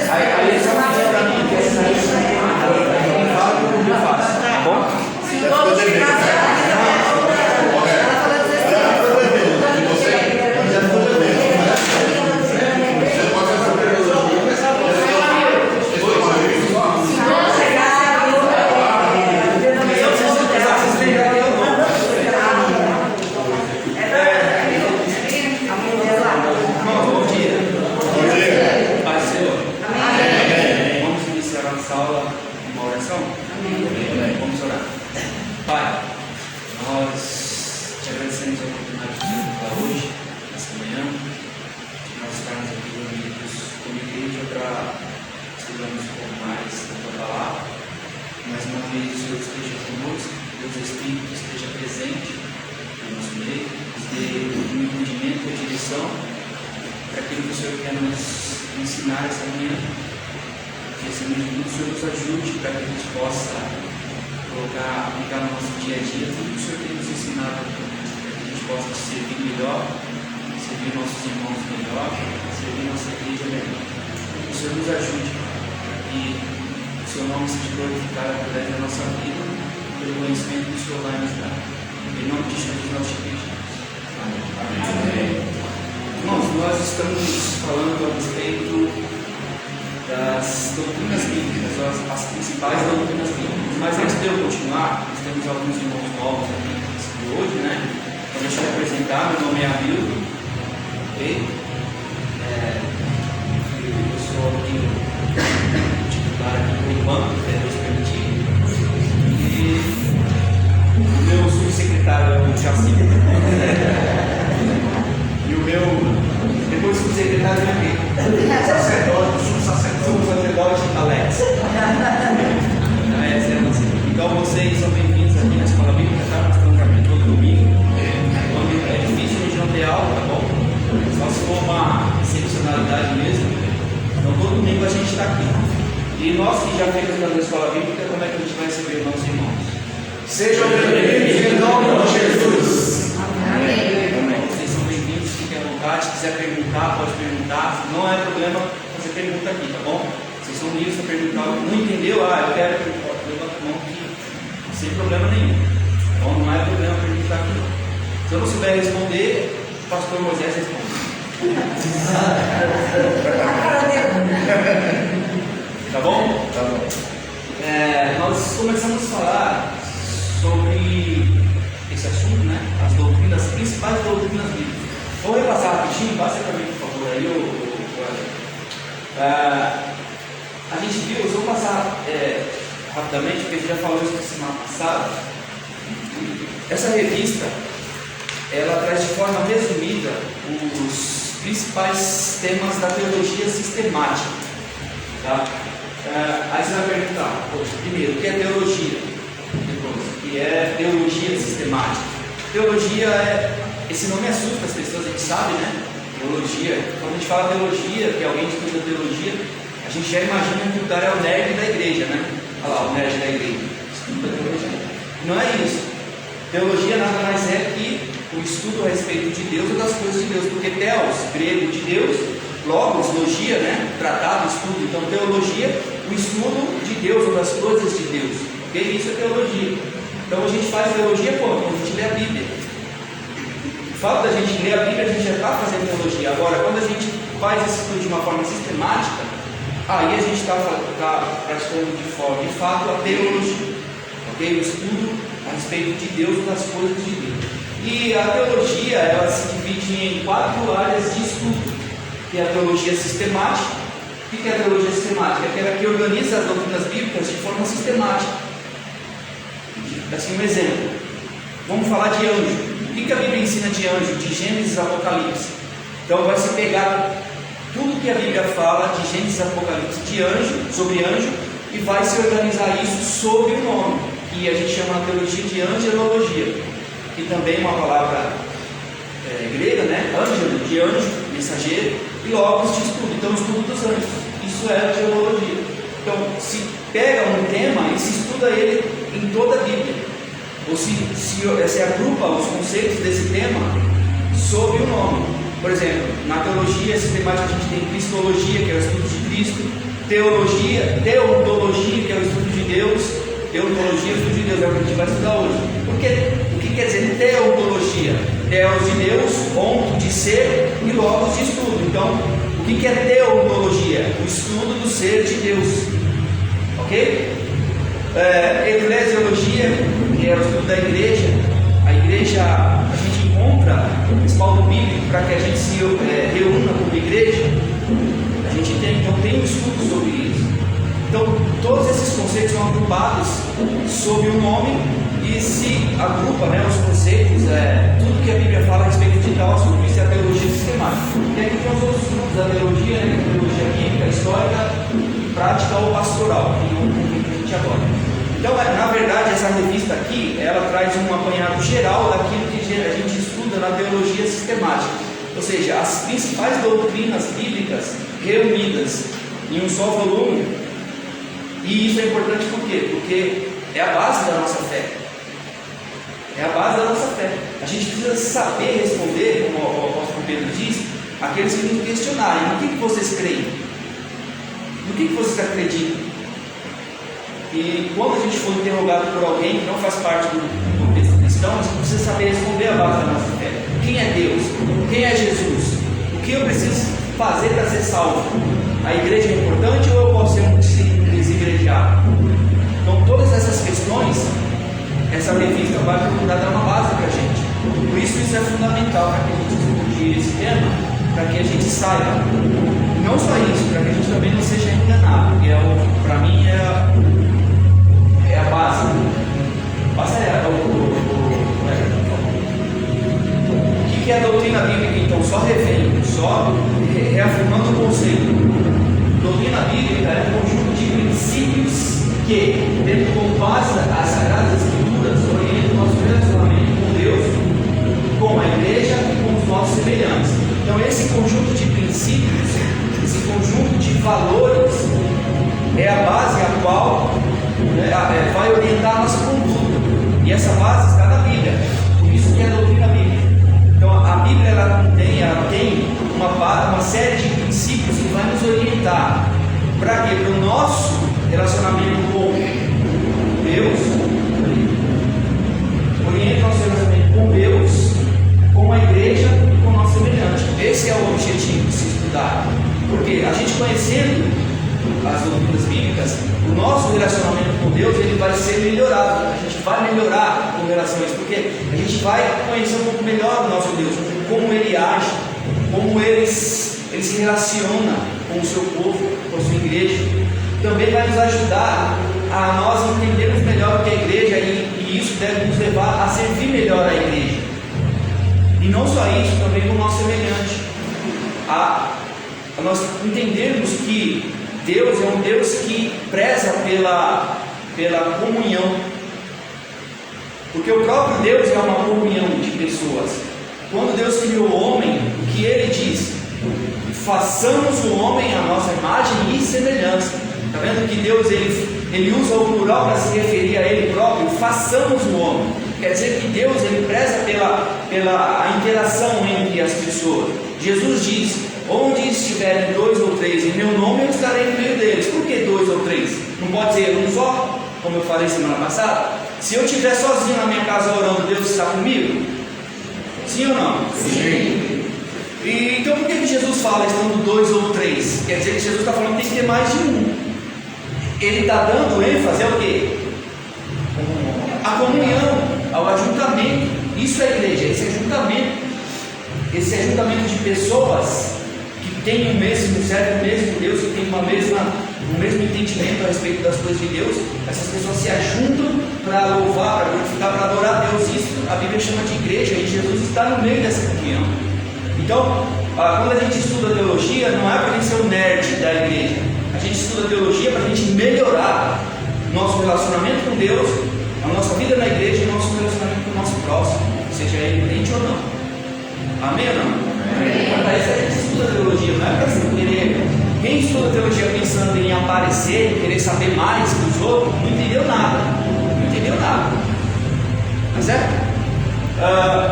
Aí só pedir pra mim que essa aí eu faço, tá bom? sob o nome. Por exemplo, na teologia sistemática a gente tem cristologia, que é o estudo de Cristo, teologia, teontologia, que é o estudo de Deus, teontologia, estudo de Deus, é o que a gente vai estudar hoje. Porque o que quer dizer teontologia? Teos de Deus, onto de ser e logos de estudo. Então, o que é teontologia? O estudo do ser de Deus. Ok? Eclesiologia, que é o estudo da igreja. A igreja, a gente encontra respaldo bíblico para que a gente se reúna como igreja. A gente tem um estudo sobre isso. Então, todos esses conceitos são agrupados sob um nome e se agrupa, os conceitos, tudo que a Bíblia fala a respeito de tal, sobre isso é a teologia sistemática. E aqui tem os outros grupos da teologia, a teologia bíblica, histórica, prática ou pastoral, que não tem a gente agora. Então, na verdade, essa revista aqui, ela traz um apanhado geral daquilo que a gente estuda na teologia sistemática. Ou seja, as principais doutrinas bíblicas reunidas em um só volume. E isso é importante por quê? Porque é a base da nossa fé. É a base da nossa fé. A gente precisa saber responder, como o apóstolo Pedro diz, aqueles que nos questionarem: no que vocês creem? No que vocês acreditam? E quando a gente for interrogado por alguém que não faz parte do contexto cristão, a gente precisa saber responder a base da nossa fé. Quem é Deus? Quem é Jesus? O que eu preciso fazer para ser salvo? A igreja é importante ou eu posso ser um desigrejado? Então, todas essas questões, essa revista vai procurar dar uma base para a gente. Por isso é fundamental para que a gente estude esse tema, para que a gente saiba. Não só isso, para que a gente também não seja enganado. E para mim é a base. O que é a doutrina bíblica? Então, só revendo, só reafirmando o conceito. Doutrina bíblica é um conjunto de princípios que, tendo como base as Sagradas Escrituras, orientam o nosso relacionamento com Deus, com a igreja e com os nossos semelhantes. Então, esse conjunto de princípios, esse conjunto de valores, é a base a qual vai orientar a nossa conduta. E essa base está na Bíblia. Por isso que é a doutrina bíblica. Então, a Bíblia ela tem uma série de princípios que vai nos orientar para quê? Para o nosso relacionamento com Deus, orienta o nosso relacionamento com Deus, com a igreja e com o nosso semelhante. Esse é o objetivo de se estudar. Porque a gente conhecendo as doutrinas bíblicas, o nosso relacionamento com Deus ele vai ser melhorado. A gente vai melhorar com relação a isso, porque a gente vai conhecer um pouco melhor o nosso Deus, como Ele age, como Ele se relaciona com o seu povo, com a sua igreja. Também vai nos ajudar a nós entendermos melhor o que é a igreja e isso deve nos levar a servir melhor a igreja. E não só isso, também com o nosso semelhante. A nós entendermos que Deus é um Deus que preza pela comunhão. Porque o próprio Deus é uma comunhão de pessoas. Quando Deus criou o homem, o que Ele diz? Façamos o homem à nossa imagem e semelhança. Está vendo que Deus ele usa o plural para se referir a Ele próprio? Façamos o homem. Quer dizer que Deus ele preza pela interação entre as pessoas. Jesus diz: onde estiverem 2 ou 3 em meu nome, eu estarei no meio deles. Por que 2 ou 3? Não pode ser um só, como eu falei semana passada? Se eu estiver sozinho na minha casa orando, Deus está comigo? Sim ou não? Sim. E, então por que Jesus fala estando 2 ou 3? Quer dizer que Jesus está falando que tem que ter mais de um. Ele está dando ênfase ao quê? A comunhão, ao ajuntamento. Isso é a igreja, esse ajuntamento de pessoas que têm o mesmo Deus, que tem o mesmo entendimento a respeito das coisas de Deus. Essas pessoas se ajuntam para louvar, para glorificar, para adorar a Deus. Isso a Bíblia chama de igreja, e Jesus está no meio dessa comunhão. Então, quando a gente estuda teologia, não é para a gente ser o nerd da igreja. A gente estuda teologia para a gente melhorar nosso relacionamento com Deus, a nossa vida na igreja e o nosso relacionamento com o nosso próximo, seja ele crente ou não. Amém ou não? Para isso a gente estuda teologia, não é para querer. Quem estuda teologia pensando em aparecer, em querer saber mais que os outros, não entendeu nada. Não entendeu nada. Tá certo?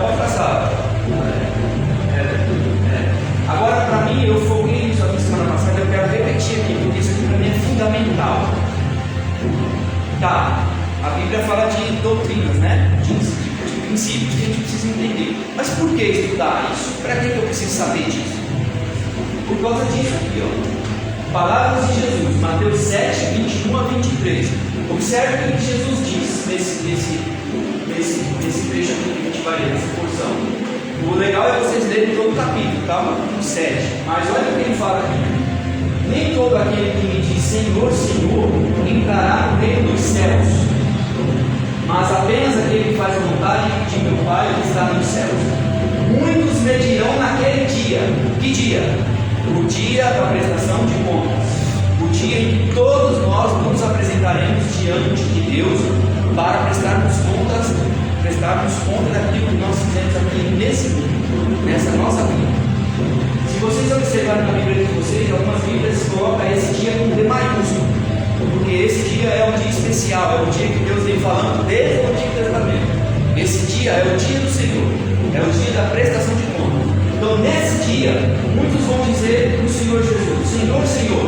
Pode passar. isso? Para que eu preciso saber disso? Por causa disso aqui, ó. Palavras de Jesus, Mateus 7, 21 a 23. Observe o que Jesus diz nesse trecho aqui que a gente vai ler, nessa porção. O legal é vocês lerem todo o capítulo, tá? O 7. Mas olha o que ele fala aqui. Nem todo aquele que me diz Senhor, Senhor, entrará no reino dos céus, mas apenas aquele que faz a vontade de meu Pai que está nos céus. Muitos me dirão naquele dia. Que dia? O dia da prestação de contas. O dia em que todos nós nos apresentaremos diante de Deus para prestarmos conta daquilo que nós fizemos aqui nesse mundo, nessa nossa vida. Se vocês observarem na Bíblia de vocês, algumas Bíblias colocam esse dia com D maiúsculo, porque esse dia é um dia especial, é um dia que Deus vem falando desde o Antigo Testamento. Esse dia é o dia do Senhor, é o dia da prestação de contas. Então, nesse dia, muitos vão dizer para o Senhor Jesus: Senhor, Senhor,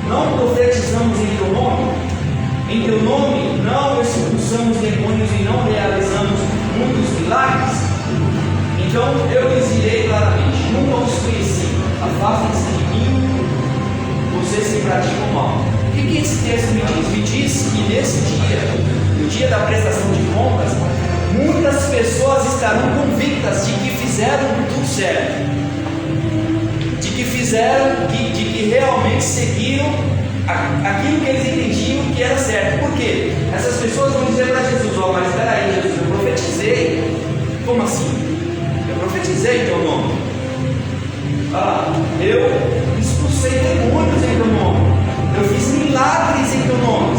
não profetizamos em teu nome? Em teu nome não expulsamos demônios e não realizamos muitos milagres? Então eu lhes direi claramente: nunca os conheci, afastem-se de mim, vocês que praticam mal. O que esse texto me diz? Me diz que nesse dia, no dia da prestação de contas, muitas pessoas estarão convictas de que fizeram tudo certo, de que fizeram, de que realmente seguiram aquilo que eles entendiam que era certo. Por quê? Essas pessoas vão dizer para Jesus: ó, mas espera aí, Jesus, eu profetizei. Como assim? Eu profetizei em teu nome. Eu expulsei demônios em teu nome. Eu fiz milagres em teu nome.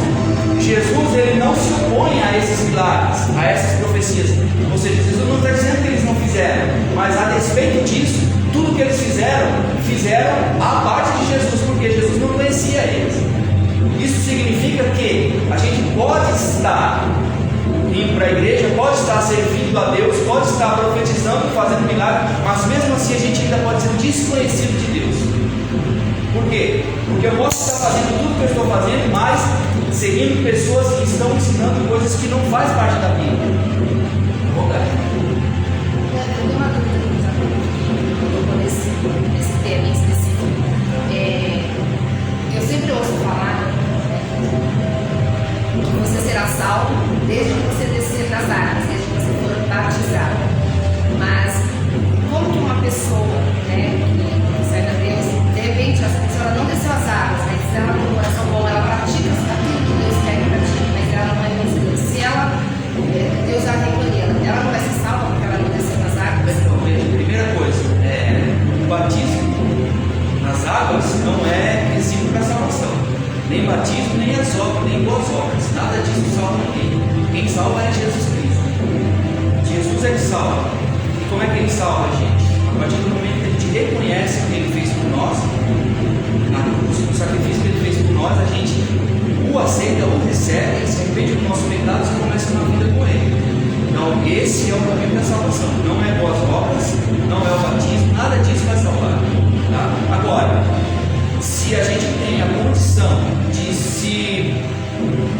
Jesus, ele não se opõe a esses milagres, a essas profecias. Ou seja, Jesus não está dizendo que eles não fizeram, mas a despeito disso, tudo que eles fizeram à parte de Jesus, porque Jesus não conhecia eles. Isso significa que a gente pode estar indo para a igreja, pode estar servindo a Deus, pode estar profetizando, fazendo milagre, mas mesmo assim a gente ainda pode ser desconhecido de Deus. Por quê? Porque eu posso estar fazendo tudo que eu estou fazendo, mas seguindo pessoas que estão ensinando coisas que não faz parte da Bíblia. Eu tenho uma dúvida nesse tema em específico. Eu sempre ouço falar que você será salvo desde que você descer das águas, desde que você for batizado. Mas como que uma pessoa, que sai da Deus, de repente essa pessoa não desceu as águas, mas ela tem um coração bom, ela pratica aquilo que Deus quer que pratique, mas ela não é vencedora. Se ela, Deus a recolher, ela não vai ser salva porque ela não desceu nas águas? Primeira coisa, o batismo nas águas não é princípio para salvação. Nem batismo, nem as obras, nem boas obras. Nada disso salva ninguém. Quem salva é Jesus Cristo. Jesus é que salva. E como é que ele salva a gente? A partir do momento que a gente reconhece o que ele fez por nós, na cruz, o sacrifício que ele fez por nós, a gente o aceita, o recebe, se arrepende dos nossos pecados e começa uma vida com ele. Então, esse é o caminho da salvação. Não é boas obras, não é o batismo, nada disso vai salvar. Tá? Agora, se a gente tem a condição de se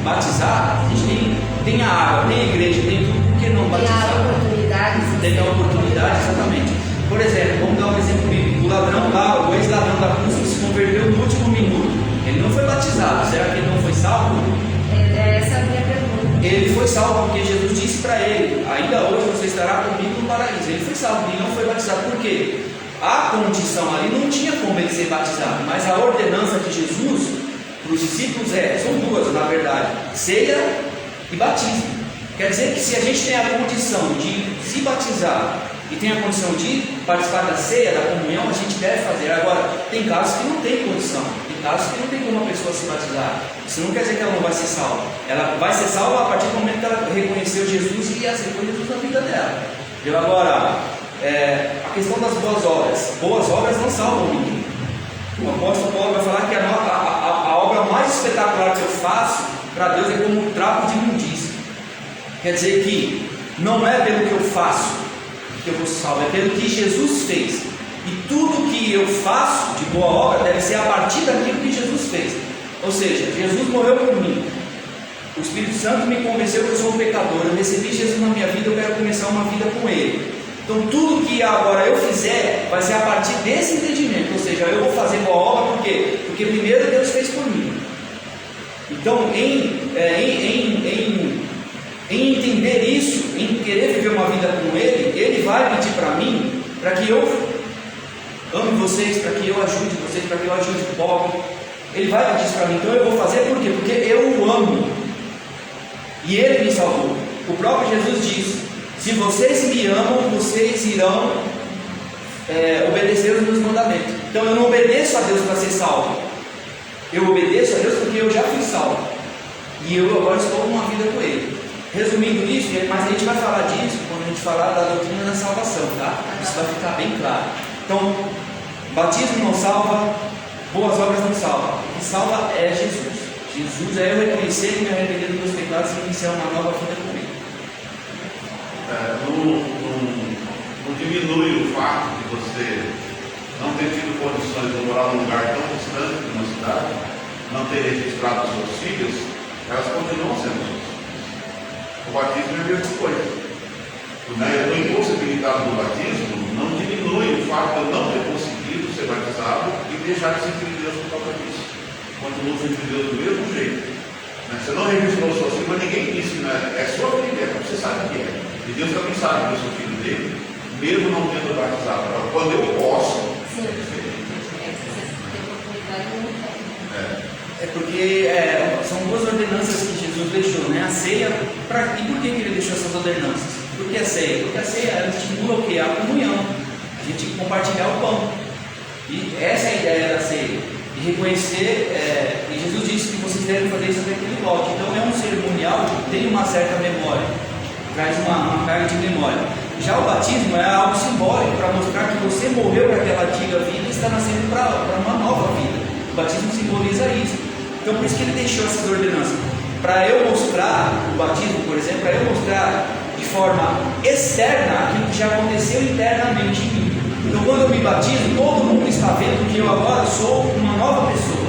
batizar, a gente tem a água, tem a igreja, tem tudo, por que não batizar? Tem a oportunidade, exatamente. Por exemplo, vamos dar um exemplo bíblico. O ladrão lá, o ex-ladrão da cruz, que se converteu no último minuto. Ele não foi batizado. Será que ele não foi salvo? Essa é a minha pergunta. Ele foi salvo porque Jesus disse para ele: ainda hoje você estará comigo no paraíso. Ele foi salvo e não foi batizado. Por quê? A condição ali não tinha como ele ser batizado, mas a ordenança de Jesus para os discípulos são duas, na verdade: ceia e batismo. Quer dizer que se a gente tem a condição de se batizar e tem a condição de participar da ceia, da comunhão, a gente deve fazer. Agora, tem casos que não tem condição, tem casos que não tem como a pessoa se batizar. Isso não quer dizer que ela não vai ser salva. Ela vai ser salva a partir do momento que ela reconheceu Jesus e aceitou Jesus na vida dela. Eu agora, a questão das boas obras não salvam ninguém. O apóstolo Paulo vai falar que a obra mais espetacular que eu faço para Deus é como um trapo de imundícia. Quer dizer que não é pelo que eu faço que eu vou ser salvo, é pelo que Jesus fez. E tudo que eu faço de boa obra deve ser a partir daquilo que Jesus fez. Ou seja, Jesus morreu por mim. O Espírito Santo me convenceu que eu sou um pecador. Eu recebi Jesus na minha vida, eu quero começar uma vida com Ele. Então tudo que agora eu fizer vai ser a partir desse entendimento, ou seja, eu vou fazer boa obra por quê? Porque primeiro Deus fez por mim. Então em entender isso, em querer viver uma vida com Ele, Ele vai pedir para mim, para que eu ame vocês, para que eu ajude vocês, para que eu ajude o pobre. Ele vai pedir isso para mim, então eu vou fazer por quê? Porque eu o amo e Ele me salvou. O próprio Jesus diz: se vocês me amam, vocês irão obedecer os meus mandamentos. Então eu não obedeço a Deus para ser salvo, eu obedeço a Deus porque eu já fui salvo e eu agora estou numa vida com Ele. Resumindo isso, mas a gente vai falar disso quando a gente falar da doutrina da salvação, tá? Isso vai ficar bem claro. Então, batismo não salva, boas obras não salvam. O que salva é Jesus. Jesus é eu reconhecer que me arrepender dos meus pecados e iniciar uma nova vida com Ele. Não diminui o fato de você não ter tido condições de morar num lugar tão distante de uma cidade, não ter registrado seus filhos, elas continuam sendo suas. O batismo é a mesma coisa. O impossibilitado do batismo não diminui o fato de eu não ter conseguido ser batizado e deixar de servir Deus por causa disso. Continua servindo Deus do mesmo jeito. Você não registrou o seu filho, mas ninguém disse, né? É sua filha, você sabe que é. E Deus também sabe que eu sou filho dele, mesmo não tendo batizado. Agora, quando eu posso, é diferente. É porque são duas ordenanças que Jesus deixou, né? A ceia, e por que ele deixou essas ordenanças? Porque a ceia? Porque a ceia ela estimula o quê? A comunhão, a gente compartilhar o pão. E essa é a ideia da ceia. E reconhecer, e Jesus disse que vocês devem fazer isso até que Ele volte. Então é um cerimonial que tem uma certa memória, traz uma carga de memória. Já o batismo é algo simbólico para mostrar que você morreu para aquela antiga vida e está nascendo para uma nova vida. O batismo simboliza isso. Então por isso que ele deixou essas ordenanças. Para eu mostrar o batismo, por exemplo, para eu mostrar de forma externa aquilo que já aconteceu internamente em mim. Então quando eu me batizo, todo mundo está vendo que eu agora sou uma nova pessoa.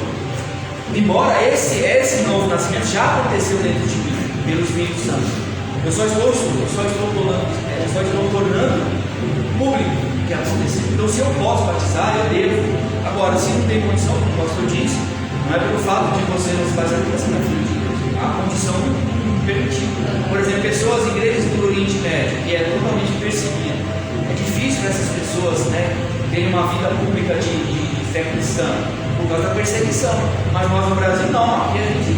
Embora esse novo nascimento já aconteceu dentro de mim, pelo Espírito Santo. Eu só estou tornando público o que aconteceu. Então se eu posso batizar, eu devo. Agora, se não tem condição, como o pastor disse, não é pelo fato de você não se batizar que você não é filho de Deus. A condição não permitiu. Por exemplo, pessoas em igrejas do Oriente Médio, que é totalmente perseguida. É difícil para essas pessoas, né, terem uma vida pública de fé cristã, por causa da perseguição. Mas nós no Brasil não, aqui a gente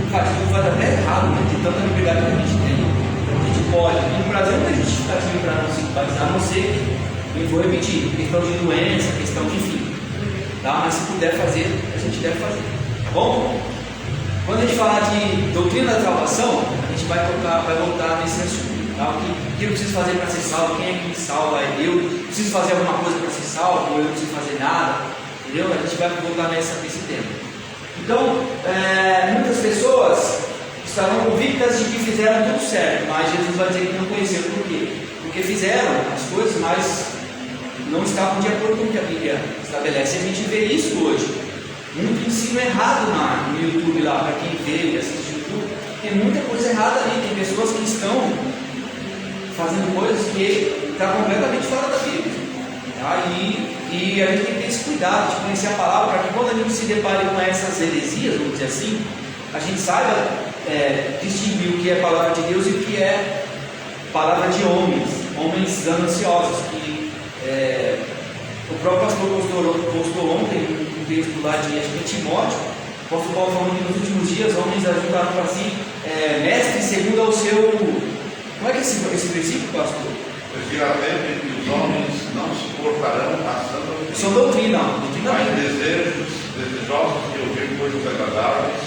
faz até errado, né, de tanta liberdade que a gente tem. Então a gente pode. E no Brasil não tem justificativa para não se batizar, a não ser que, eu vou repetir, questão de doença, questão de enfim. Tá? Mas se puder fazer, a gente deve fazer. Tá bom? Quando a gente falar de doutrina da salvação, a gente vai voltar nesse assunto. Tá? O que eu preciso fazer para ser salvo? Quem é que me salva? É eu? Preciso fazer alguma coisa para ser salvo? Ou eu não preciso fazer nada? Entendeu? A gente vai voltar nesse tema. Então, muitas pessoas estarão convictas de que fizeram tudo certo, mas Jesus vai dizer que não conheceram. Por quê? Porque fizeram as coisas, mas não estavam de acordo com o que a Bíblia estabelece. A gente vê isso hoje. Muito ensino errado no YouTube lá, para quem vê e assiste o YouTube. Tem muita coisa errada ali. Tem pessoas que estão fazendo coisas que estão completamente fora da Bíblia. Tá? E a gente tem que ter esse cuidado de conhecer a palavra, para que quando a gente se depare com essas heresias, vamos dizer assim, a gente saiba distinguir o que é palavra de Deus e o que é palavra de homens gananciosos, que o próprio pastor postou ontem um texto lá de Timóteo. O apóstolo Paulo falando que nos últimos dias homens ajuntaram para si mestres segundo ao seu. Como é que é esse versículo, pastor? Pois virá tempo em que os homens não suportarão a sã doutrina. São doutrina Mas desejosos de ouvir coisas agradáveis,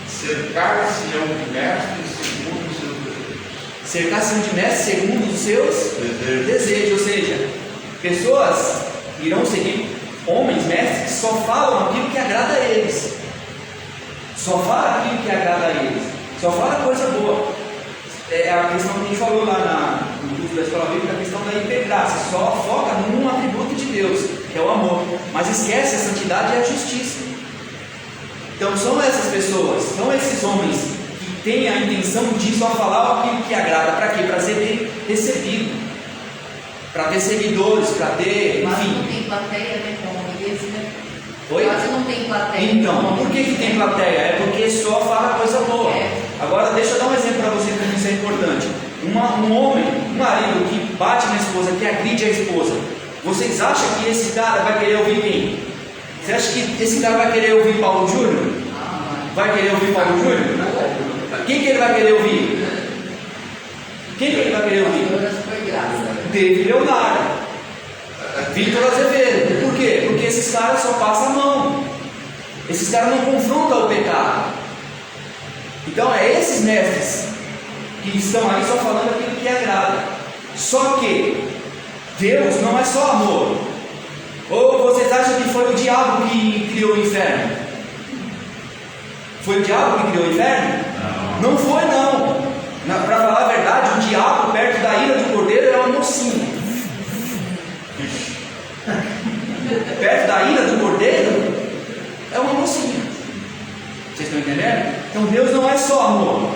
cercar-se-ão de mestres segundo os seus desejos. Cercar-se de mestres segundo os seus desejos. Ou seja, pessoas irão seguir homens, mestres, que só falam aquilo que agrada a eles. Só falam aquilo que agrada a eles. Só falam coisa boa. É a questão que a gente falou lá no curso da Escola Bíblica, a questão da hipergraça. Só foca num atributo de Deus, que é o amor. Mas esquece a santidade e a justiça. Então são essas pessoas, são esses homens que têm a intenção de só falar aquilo que agrada. Para quê? Para ser bem recebido. para ter seguidores, para ter, Mas não enfim. tem plateia, né? Como esse, né? Oi? Quase não tem plateia. Então, por que tem plateia? É porque só fala coisa boa. É. Agora, deixa eu dar um exemplo para você como isso é importante. Um homem, um marido que bate na esposa, que agride a esposa, vocês acham que esse cara vai querer ouvir quem? Você acha que esse cara vai querer ouvir Paulo Júnior? Vai querer ouvir Paulo Júnior? Quem que ele vai querer ouvir? Quem que ele vai querer ouvir? David Leonardo, Vitor Azevedo. Por quê? Porque esses caras só passam a mão. Esses caras não confrontam o pecado. Então é esses mestres que estão aí só falando aquilo que agrada. Só que Deus não é só amor. Ou vocês acham que foi o diabo que criou o inferno? Foi o diabo que criou o inferno? Não foi não. Para falar a verdade, o diabo perto da ira do cordeiro é uma mocinha. Perto da ira do cordeiro é uma mocinha. Vocês estão entendendo? Então Deus não é só amor.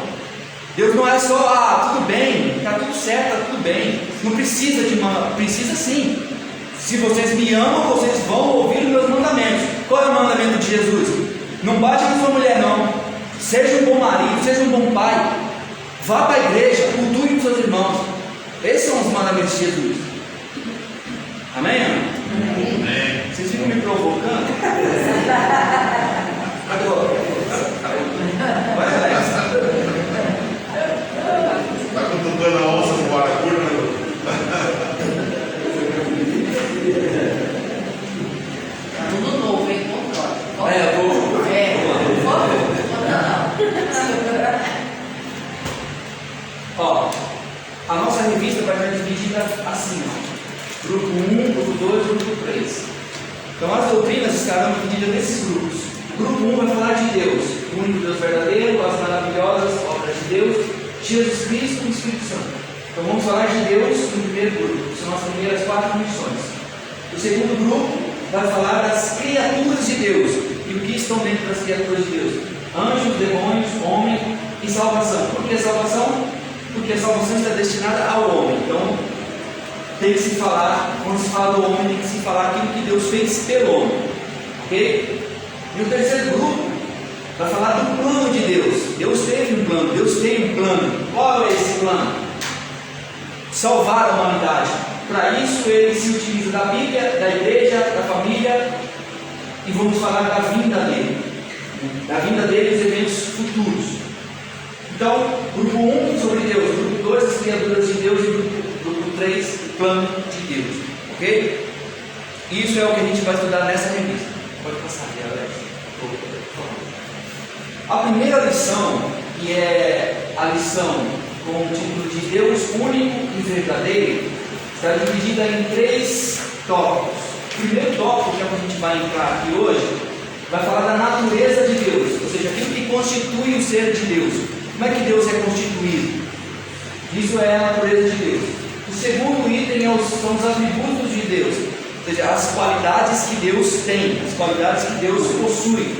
Deus não é só, tudo bem, está tudo certo, está tudo bem. Não precisa de uma. Precisa sim. Se vocês me amam, vocês vão ouvir os meus mandamentos. Qual é o mandamento de Jesus? Não bate na sua mulher, não. Seja um bom marido, seja um bom pai. Vá para a igreja, cultue com seus irmãos. Esses são os mandamentos de Jesus. Amém? Amém. Vocês ficam me provocando? Vai, Alex. Está cutucando a onça com vara curta, né? Tudo novo, hein? Controle. É, eu vou. Por favor. Ó, a nossa revista vai estar dividida assim, ó. Grupo 1, grupo 2, grupo 3. Então as doutrinas estarão divididas nesses grupos. O grupo 1 vai falar de Deus, o único Deus verdadeiro, as maravilhosas obras de Deus, Jesus Cristo e o Espírito Santo. Então vamos falar de Deus no primeiro grupo, que são as primeiras 4 missões. O segundo grupo vai falar das criaturas de Deus e o que estão dentro das criaturas de Deus: anjos, demônios, homem e salvação. Por que salvação? Porque a salvação está destinada ao homem. Então tem que se falar, quando se fala do homem, tem que se falar aquilo que Deus fez pelo homem. Ok? E o terceiro grupo vai falar do plano de Deus. Deus teve um plano, Deus tem um plano. Qual é esse plano? Salvar a humanidade. Para isso ele se utiliza da Bíblia, da igreja, da família, e vamos falar da vinda dele. Da vinda dele e os eventos futuros. Então, grupo 1 sobre Deus, grupo 2 as criaturas de Deus e grupo 3 o plano de Deus. Ok? Isso é o que a gente vai estudar nessa revista. Pode passar aqui, Alex. A primeira lição, que é a lição com o título de Deus único e verdadeiro, está dividida em 3 tópicos. O primeiro tópico, que é o que a gente vai entrar aqui hoje, vai falar da natureza de Deus, ou seja, aquilo que constitui o ser de Deus. Como é que Deus é constituído? Isso é a natureza de Deus. O segundo item são os atributos de Deus, ou seja, as qualidades que Deus tem, as qualidades que Deus possui.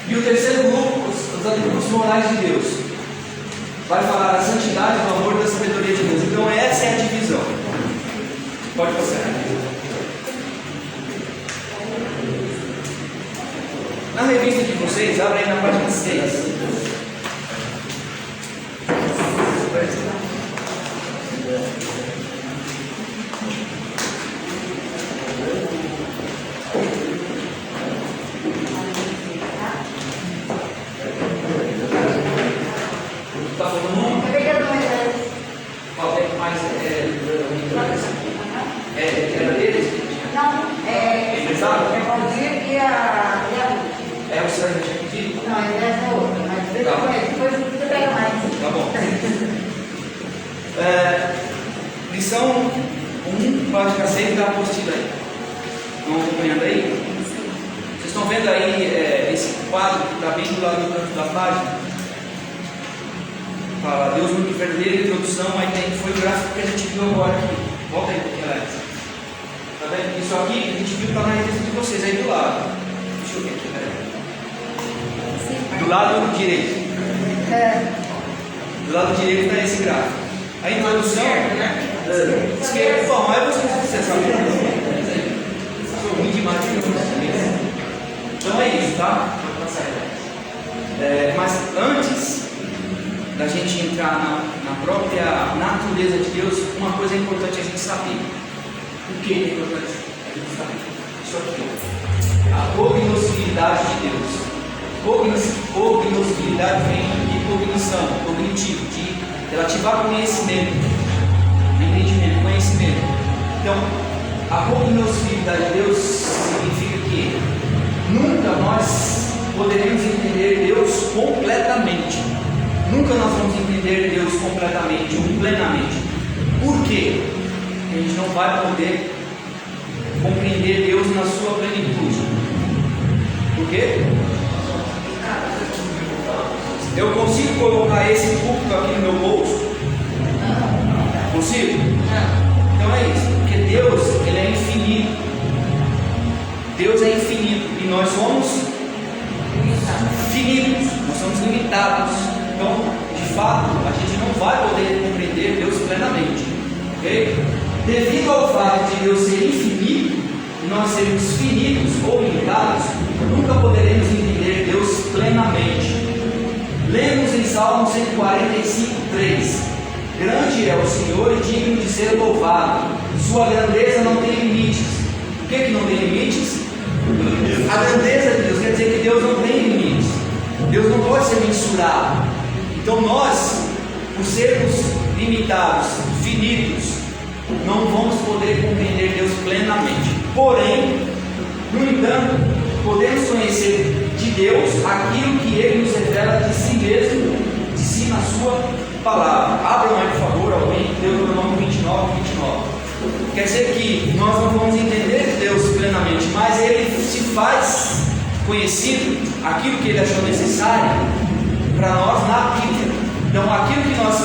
E o terceiro grupo, os atributos morais de Deus. Vai falar da santidade, do amor e da sabedoria de Deus. Então essa é a divisão. Pode passar. Na revista de vocês, abre aí na página 6. Está falando um? Qual é que mais era deles? Não, Empresário? é bom dia e a Luz. É o senhor que tinha pedido? Não, essa é outra, mas depois você pega mais. Tá bom. Lição 1, página 6 da apostila aí. Estão acompanhando aí? Vocês estão vendo aí esse quadro que está bem do lado do canto da página? Fala Deus muito verdadeiro, introdução, aí foi o gráfico que a gente viu agora aqui. Volta aí um pouquinho, Alex. Tá vendo? Isso aqui que a gente viu está na revista de vocês aí do lado. Deixa eu ver aqui, peraí. Do lado direito. Do lado direito está esse gráfico. A introdução. Esquerda. Bom, aí você sabe. Sou ruim demais de novo. Então é isso, tá? Mas antes da gente entrar na própria natureza de Deus, uma coisa é importante a gente saber. O que é importante a gente saber? Isso aqui, ó. A cognoscibilidade de Deus. Cognoscibilidade vem de cognição, cognitivo, de relativar conhecimento, entendimento, conhecimento. Então, a cognoscibilidade de Deus significa que nunca nós poderemos entender Deus completamente. Nunca nós vamos entender Deus completamente ou plenamente. Por quê? Porque a gente não vai poder compreender Deus na sua plenitude. Por quê? Eu consigo colocar esse púlpito aqui no meu bolso? Consigo? Então é isso, porque Deus, Ele é infinito. Deus é infinito e nós somos finitos, nós somos limitados. Então, de fato, a gente não vai poder compreender Deus plenamente. Ok? Devido ao fato de Deus ser infinito e nós sermos finitos ou limitados, nunca poderemos entender Deus plenamente. Lemos em Salmo 145:3: grande é o Senhor e digno de ser louvado, sua grandeza não tem limites. O que não tem limites? A grandeza de Deus quer dizer que Deus não tem limites. Deus não pode ser mensurado. Então nós, por sermos limitados, finitos, não vamos poder compreender Deus plenamente. Porém, no entanto, podemos conhecer de Deus aquilo que Ele nos revela de si mesmo, de si na sua palavra. Abram aí, por favor, alguém, Deuteronômio 29:29. Quer dizer que nós não vamos entender Deus plenamente, mas Ele se faz conhecido, aquilo que Ele achou necessário para nós na Bíblia. Então, aquilo que nós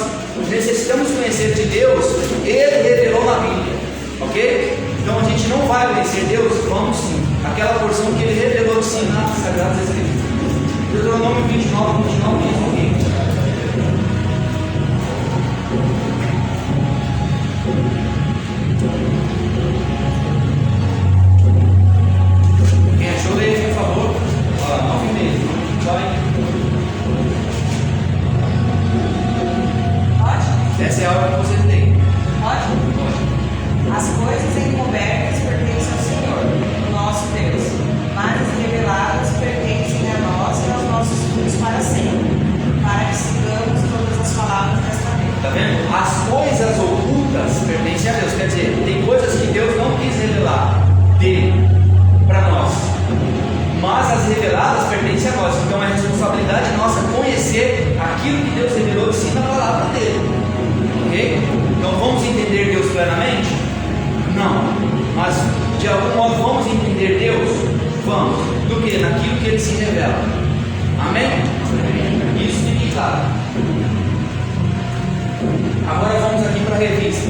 necessitamos conhecer de Deus, Ele revelou na Bíblia. Ok? Então a gente não vai conhecer Deus, vamos sim. Aquela porção que Ele revelou de si nas Sagradas Escrituras. Deuteronômio 29:29 diz o quê? Quem achou, leia, por favor. Olha lá, 9:30. Vai. Essa é a aula que você tem. As coisas encobertas pertencem ao Senhor, o nosso Deus, mas as reveladas pertencem a nós e aos nossos filhos para sempre, para que sigamos todas as palavras desta lei. Está vendo? As coisas ocultas pertencem a Deus. Quer dizer, tem coisas que Deus não quis revelar para nós, mas as reveladas pertencem a nós. Então é responsabilidade nossa conhecer aquilo que Deus revelou de si na palavra dele. Ok? Então vamos entender Deus plenamente? Não, mas de algum modo vamos entender Deus? Vamos. Do que? Naquilo que Ele se revela. Amém? Isso fique claro. Agora vamos aqui para a revista.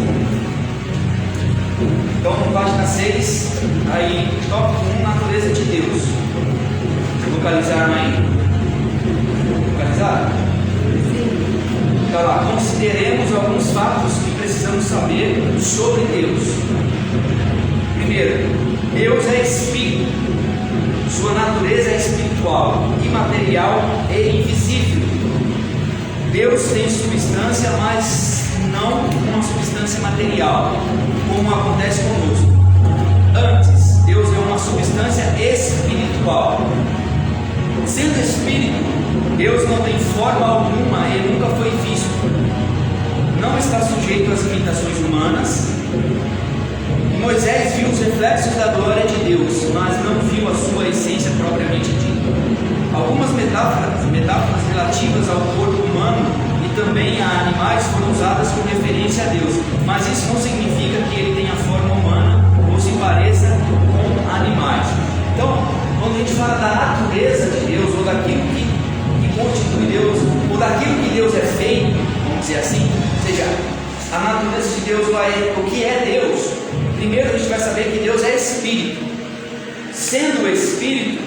Então, na página 6, aí, tópico 1, natureza de Deus. Localizaram aí? Localizaram? Então lá, consideremos alguns fatos que precisamos saber sobre Deus. Primeiro, Deus é Espírito. Sua natureza é espiritual, imaterial e invisível. Deus tem substância, mas não uma substância material, como acontece conosco. Antes, Deus é uma substância espiritual. Sendo Espírito, Deus não tem forma alguma e nunca foi visto. Não está sujeito às limitações humanas. Moisés viu os reflexos da glória de Deus, mas não viu a sua essência propriamente dita. Algumas metáforas relativas ao corpo humano e também a animais foram usadas com referência a Deus, mas isso não significa que ele tenha forma humana ou se pareça com animais. Então, quando a gente fala da natureza de Deus, ou daquilo que constitui Deus, ou daquilo que Deus é feito, vamos dizer assim, ou seja, a natureza de Deus o que é Deus? Primeiro a gente vai saber que Deus é Espírito. Sendo Espírito,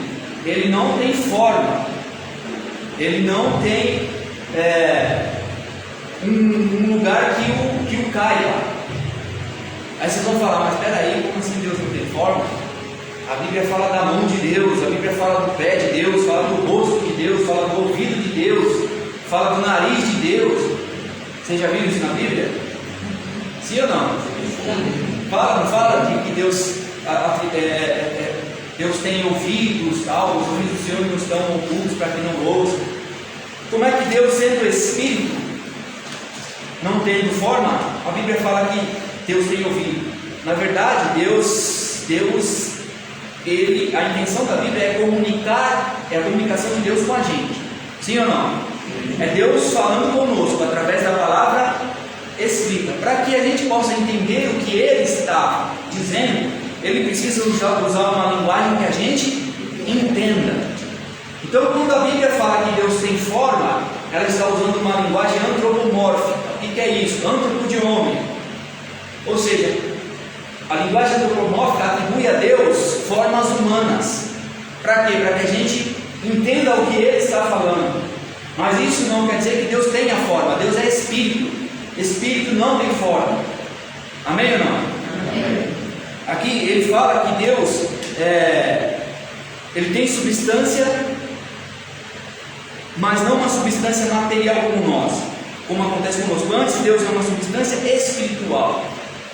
Ele não tem forma, Ele não tem um lugar que o caiba. Aí vocês vão falar, mas espera aí, como assim Deus não tem forma? A Bíblia fala da mão de Deus, a Bíblia fala do pé de Deus, fala do rosto de Deus, fala do ouvido de Deus, fala do nariz de Deus. Vocês já viram isso na Bíblia? Sim ou não? Fala, não fala de que Deus, Deus tem ouvidos, tal, os ouvidos do Senhor não estão ocultos para que não ouça. Como é que Deus, sendo Espírito, não tendo forma, a Bíblia fala que Deus tem ouvido? Na verdade, Deus, a intenção da Bíblia é comunicar, é a comunicação de Deus com a gente. Sim ou não? É Deus falando conosco através da palavra escrita. Para que a gente possa entender o que Ele está dizendo, Ele precisa usar uma linguagem que a gente entenda. Então, quando a Bíblia fala que Deus tem forma, ela está usando uma linguagem antropomórfica. O que é isso? Antropo de homem. Ou seja, a linguagem antropomórfica atribui a Deus formas humanas. Para quê? Para que a gente entenda o que Ele está falando. Mas isso não quer dizer que Deus tenha forma. Deus é Espírito. Espírito não tem forma. Amém ou não? Amém. Aqui ele fala que Deus ele tem substância, mas não uma substância material como nós, como acontece conosco. Antes, Deus é uma substância espiritual.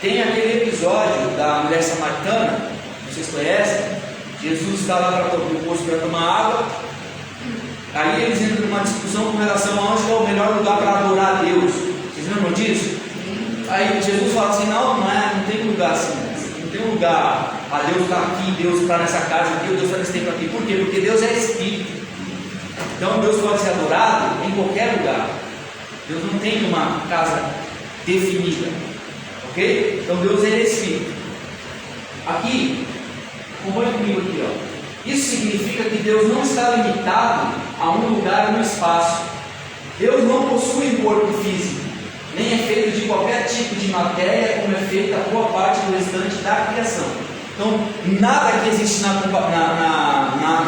Tem aquele episódio da mulher samaritana, vocês conhecem? Jesus está lá no poço para tomar água. Aí eles entram numa discussão com relação a onde é o melhor lugar para adorar a Deus. Vocês lembram disso? Aí Jesus fala assim: não tem lugar assim, não tem lugar. Deus está aqui, Deus está nessa casa aqui, Deus está nesse templo aqui. Por quê? Porque Deus é Espírito. Então Deus pode ser adorado em qualquer lugar. Deus não tem uma casa definida, ok? Então Deus é Espírito. Aqui, acompanhe comigo aqui, ó. Isso significa que Deus não está limitado a um lugar no espaço. Deus não possui um corpo físico, nem é feito de qualquer tipo de matéria, como é feita a boa parte do restante da criação. Então, nada que existe na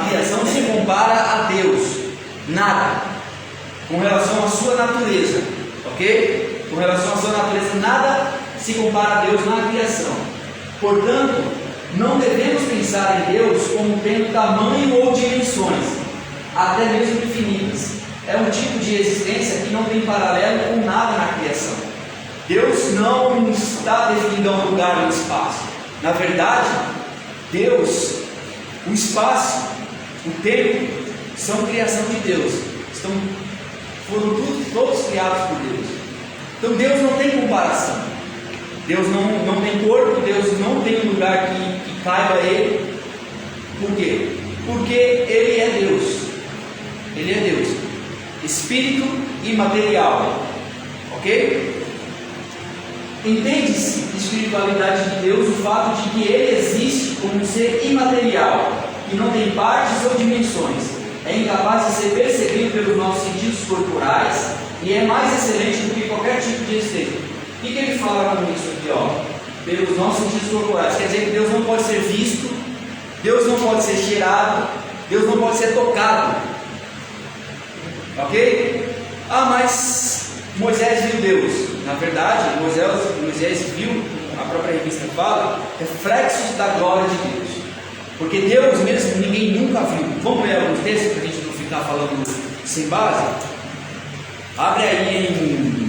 criação se compara a Deus. Nada. Com relação à sua natureza, ok? Com relação à sua natureza, nada se compara a Deus na criação. Portanto, não devemos pensar em Deus como tendo tamanho ou dimensões, até mesmo infinitas. É um tipo de existência que não tem paralelo com nada na criação. Deus não está definido a um lugar no espaço. Na verdade, Deus, o espaço, o tempo, são criação de Deus. Foram todos criados por Deus. Então Deus não tem comparação. Deus não tem corpo, Deus não tem um lugar que caiba a Ele. Por quê? Porque Ele é Deus. Ele é Deus. Espírito imaterial. Ok? Entende-se espiritualidade de Deus o fato de que Ele existe como um ser imaterial, que não tem partes ou dimensões, é incapaz de ser percebido pelos nossos sentidos corporais e é mais excelente do que qualquer tipo de existência. O que ele fala com isso aqui, ó? Pelos nossos sentidos corporais. Quer dizer que Deus não pode ser visto, Deus não pode ser cheirado, Deus não pode ser tocado. Ok? Mas Moisés viu Deus. Na verdade, Moisés viu, a própria revista fala, reflexos da glória de Deus. Porque Deus mesmo ninguém nunca viu. Vamos ler alguns textos para a gente não ficar falando sem base? Abre aí em...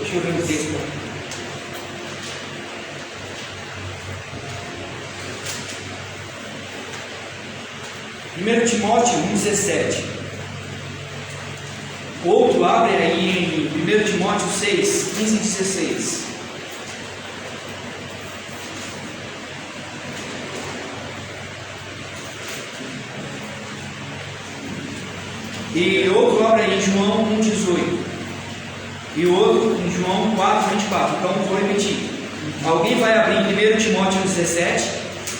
Deixa eu ver o texto. 1 Timóteo 1,17. Outro abre aí em 1 Timóteo 6, 15 e 16. E outro abre aí em João 1,18. E outro em João 4,24. Então vou repetir. Alguém vai abrir em 1 Timóteo 17.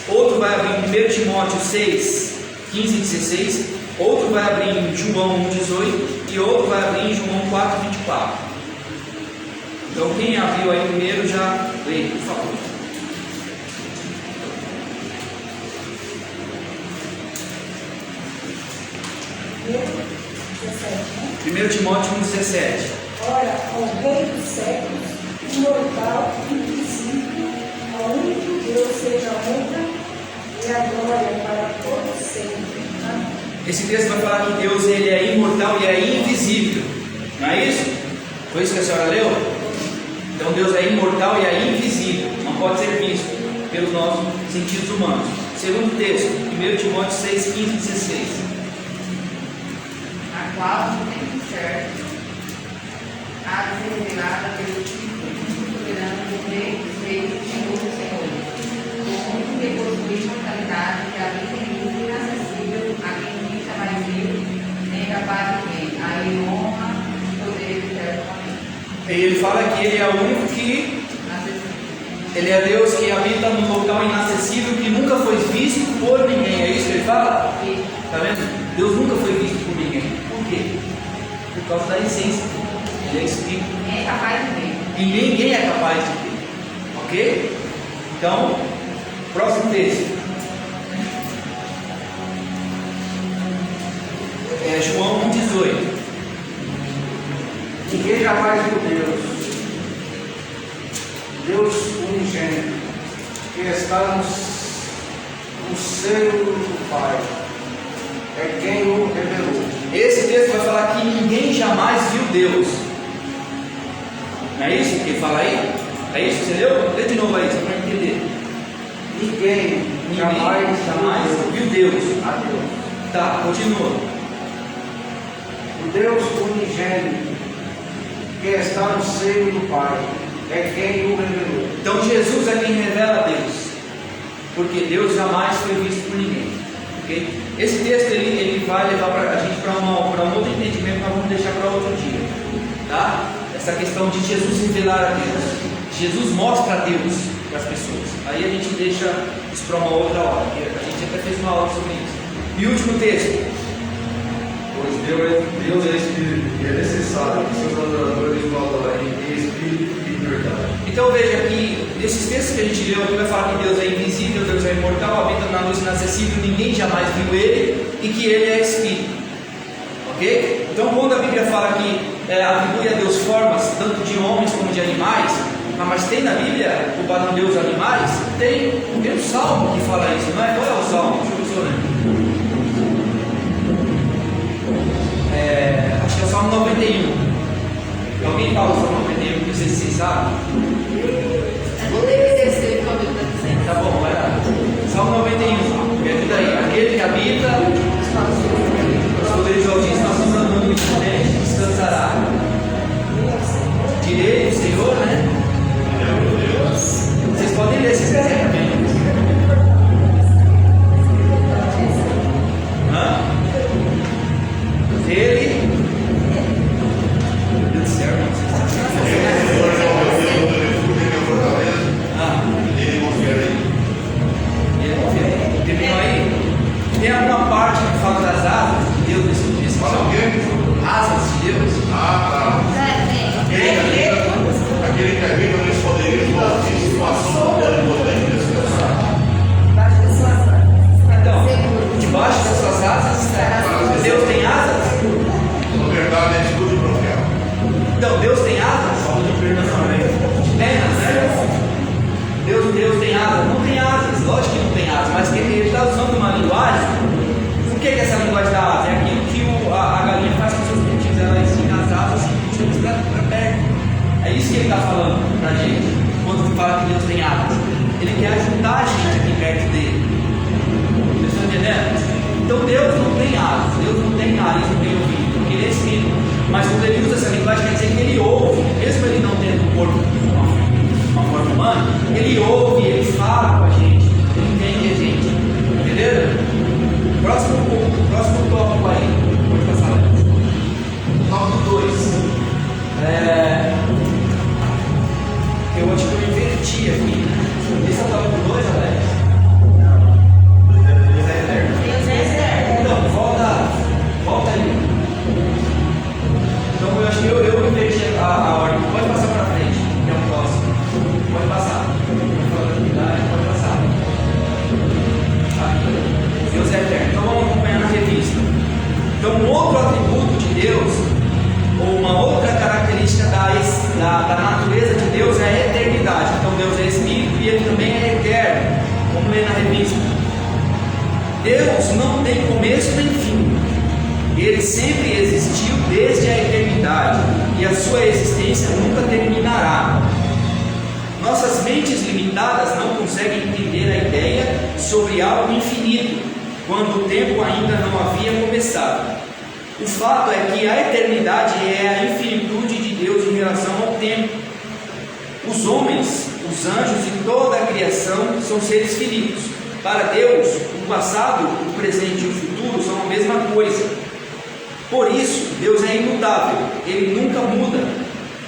Outro vai abrir em 1 Timóteo 6, 15 e 16. Outro vai abrir em João 1,18. E outro vai abrir em João 4,24. Então quem abriu aí primeiro já lê, por favor. 1 Timóteo 1,17. Ora, ao Rei dos séculos, imortal e invisível, ao único Deus seja a honra e a glória para todos sempre. Amém. Esse texto vai falar que Deus ele é imortal e é invisível, não é isso? Foi isso que a senhora leu? Então Deus é imortal e é invisível, não pode ser visto pelos nossos sentidos humanos. Segundo texto, 1 Timóteo 6, 15 e 16. A qual no tempo certo há de ser revelada pelo Espírito soberano do Rei dos Reis e Senhor dos Senhores, o único que possui imortalidade que habita em luz inacessível, a quem ninguém jamais viu, nem capaz de ver. A ele honra e poder eterno. Amém. E ele fala que ele é o único que ele é Deus que habita num local inacessível que nunca foi visto por ninguém. É isso que ele fala? Está vendo? Deus nunca foi visto por ninguém. Por quê? Por causa da essência. Ele é Espírito. Ninguém é capaz de ver. E ninguém é capaz de ver. Ok? Então, próximo texto. É João 1,18. Ninguém jamais viu Deus unigênito, que está no seio do Pai, é quem o revelou. Esse texto vai falar que ninguém jamais viu Deus. Não é isso que ele fala aí? É isso que você leu? Lê de novo aí, só para entender. Ninguém jamais viu Deus. a Deus. Tá, continua. O Deus unigênito, que está no seio do Pai, é quem o revelou. Então Jesus é quem revela Deus, porque Deus jamais foi visto por ninguém. Okay? Esse texto ele vai levar a gente para um outro entendimento que nós vamos deixar para outro dia. Tá? Essa questão de Jesus revelar a Deus. Jesus mostra a Deus para as pessoas. Aí a gente deixa isso para uma outra hora, porque a gente até fez uma aula sobre isso. E o último texto. Pois Deus é Espírito, e é necessário que seus adoradores o adorem em Espírito e em verdade. Então veja que nesses textos que a gente leu aqui vai falar que Deus é invisível, Deus é imortal, habita na luz inacessível, ninguém jamais viu Ele e que Ele é Espírito. Ok? Então quando a Bíblia fala que atribui a Deus formas tanto de homens como de animais, mas tem na Bíblia o padrão Deus animais? Tem um salmo que fala isso, não é? Qual é o salmo? Deixa eu ver se eu lembro. Acho que é o Salmo 91. Alguém fala o Salmo 91 que vocês sabem? Vou ter que descer para o meu dizendo. Tá bom, vai lá. Salmo 91. Me ajuda aí. Aquele que habita os poderes do Altíssimo, nós estamos andando muito contente, descansará. Direito, Senhor, né? Vocês podem ler se quiserem também. Ele. Meu Deus do céu, irmão. Ele confia em Ele confia. Terminou aí? Tem alguma parte que fala das asas de Deus nesse Fala o quê? Asas de Deus? Ah, tá. Aquele que habita nos poderes do Altíssimo, a sombra do Onipotente descansar. Então, debaixo das suas asas, Deus tem asas? Na verdade, é escudo e profeta. Então, Deus tem asas? Penas, né? Deus tem asas? Não tem asas, lógico que não tem asas, mas que ele está usando uma linguagem. O que é essa linguagem da asa? É aquilo que a galinha faz com seus pintinhos, ela estica as asas e puxa para perto. É isso que ele está falando para a gente, quando fala que Deus tem asas. Ele quer ajudar a gente aqui perto dele. Vocês estão entendendo? Então Deus não tem asas, Deus não tem nariz, não tem ouvido, porque ele é Espírito. Mas quando ele usa essa linguagem, quer dizer que ele ouve, mesmo ele não tendo um corpo, uma forma humana, ele ouve, ele fala com a gente, ele entende a gente. Entenderam? Próximo tópico aí, pode passar lá. Tópico 2. Eu acho que eu inverti aqui. Esse é o tópico 2, Alex? Deus é eterno. Deus é eterno. Então, volta aí. Então eu acho que eu inverti a ordem. Pode passar para frente, que é o próximo. Pode passar. Pode passar. Aqui. Deus é eterno. Então vamos acompanhar na revista. Então um outro atributo de Deus, ou uma outra característica vamos ler na revista. Deus não tem começo nem fim. Ele sempre existiu desde a eternidade e a sua existência nunca terminará. Nossas mentes limitadas não conseguem entender a ideia sobre algo infinito, quando o tempo ainda não havia começado. O fato é que a eternidade é a infinitude de Deus em relação ao tempo. Os homens, os anjos e toda a criação são seres finitos. Para Deus, o passado, o presente e o futuro são a mesma coisa. Por isso, Deus é imutável, Ele nunca muda.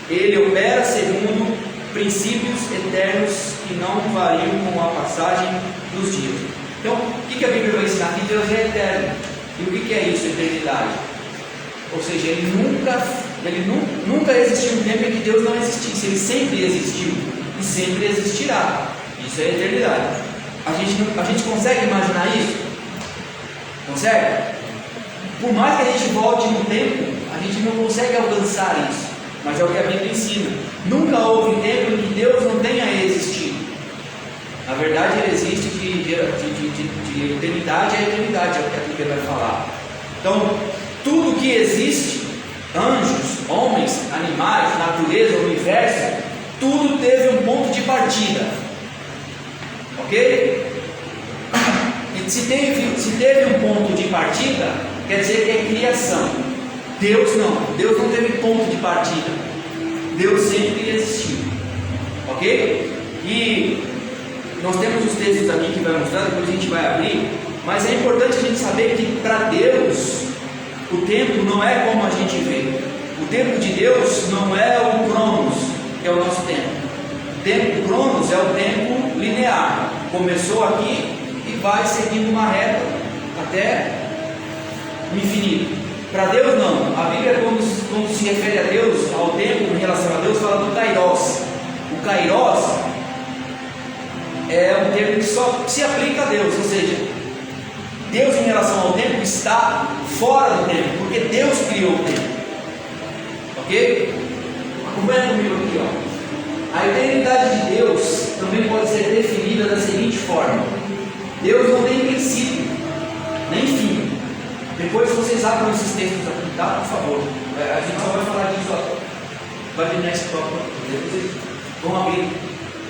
Ele opera segundo princípios eternos que não variam com a passagem dos dias. Então, o que a Bíblia vai ensinar? Que Deus é eterno. E o que é isso, eternidade? Ou seja, ele nunca existiu um tempo em que Deus não existisse. Ele sempre existiu e sempre existirá. Isso é eternidade. A gente consegue imaginar isso? Consegue? Por mais que a gente volte no tempo, a gente não consegue alcançar isso. Mas é o que a Bíblia ensina. Nunca houve tempo em que Deus não tenha existido. Na verdade, ele existe de eternidade a eternidade, é o que a Bíblia vai falar. Então, tudo que existe, anjos, homens, animais, natureza, universo, tudo teve um ponto de partida. Ok? E se teve um ponto de partida, quer dizer que é criação. Deus não teve ponto de partida. Deus sempre existiu. Ok? E nós temos os textos aqui que vai mostrar, depois a gente vai abrir. Mas é importante a gente saber que para Deus o tempo não é como a gente vê. O tempo de Deus não é o Cronos, que é o nosso tempo. O Cronos é o tempo linear. Começou aqui e vai seguindo uma reta até o infinito. Para Deus não. A Bíblia, quando se refere a Deus, ao tempo em relação a Deus, fala do Kairos. O Kairos é um termo que só se aplica a Deus, ou seja, Deus em relação ao tempo está fora do tempo, porque Deus criou o tempo. Ok? Acompanha comigo aqui, ó. A eternidade de Deus também pode ser definida da seguinte forma: Deus não tem princípio, nem fim. Depois vocês abram esses textos aqui, tá? Por favor. A gente só vai falar disso, ó. Vai vir nesse próprio. Depois vocês vão abrir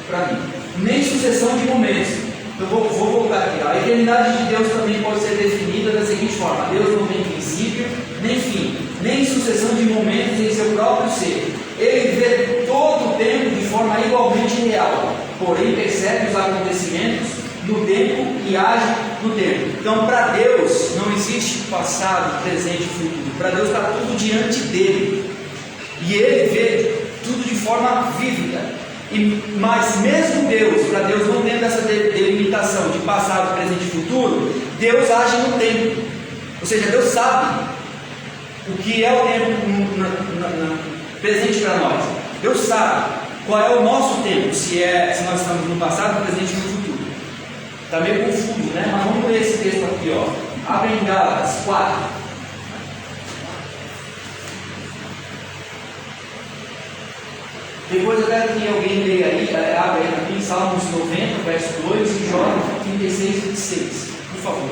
para mim. Nem sucessão de momentos. Eu vou voltar aqui. A eternidade de Deus também pode ser definida da seguinte forma: Deus não tem princípio, nem fim, nem sucessão de momentos em seu próprio ser. Ele vê todo o tempo de forma igualmente real, porém percebe os acontecimentos no tempo e age no tempo. Então, para Deus não existe passado, presente e futuro. Para Deus está tudo diante dele. E ele vê tudo de forma vívida. Mas mesmo Deus, para Deus não tendo essa delimitação de passado, presente e futuro, Deus age no tempo. Ou seja, Deus sabe o que é o tempo presente para nós. Deus sabe qual é o nosso tempo, se nós estamos no passado, presente e no futuro. Está meio confuso, né? Mas vamos ler esse texto aqui, ó. Abre em Gálatas 4. Depois eu quero que alguém leia aí, abre aqui em Salmos 90, verso 2 e Jó 36 e 26. Por favor.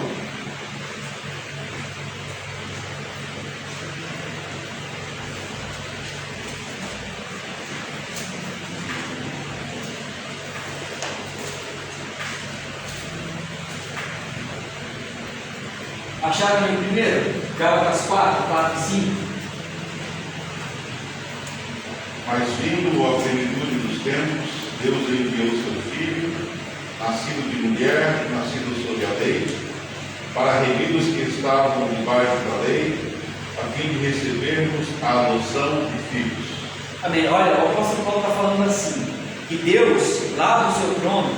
Acharam aí primeiro? Gálatas 4 e 5. Mas vindo à plenitude dos tempos, Deus enviou seu Filho, nascido de mulher, nascido sob a lei, para remir os que estavam debaixo da lei, a fim de recebermos a adoção de filhos. Amém. Olha, o apóstolo Paulo está falando assim, que Deus, lá do seu trono,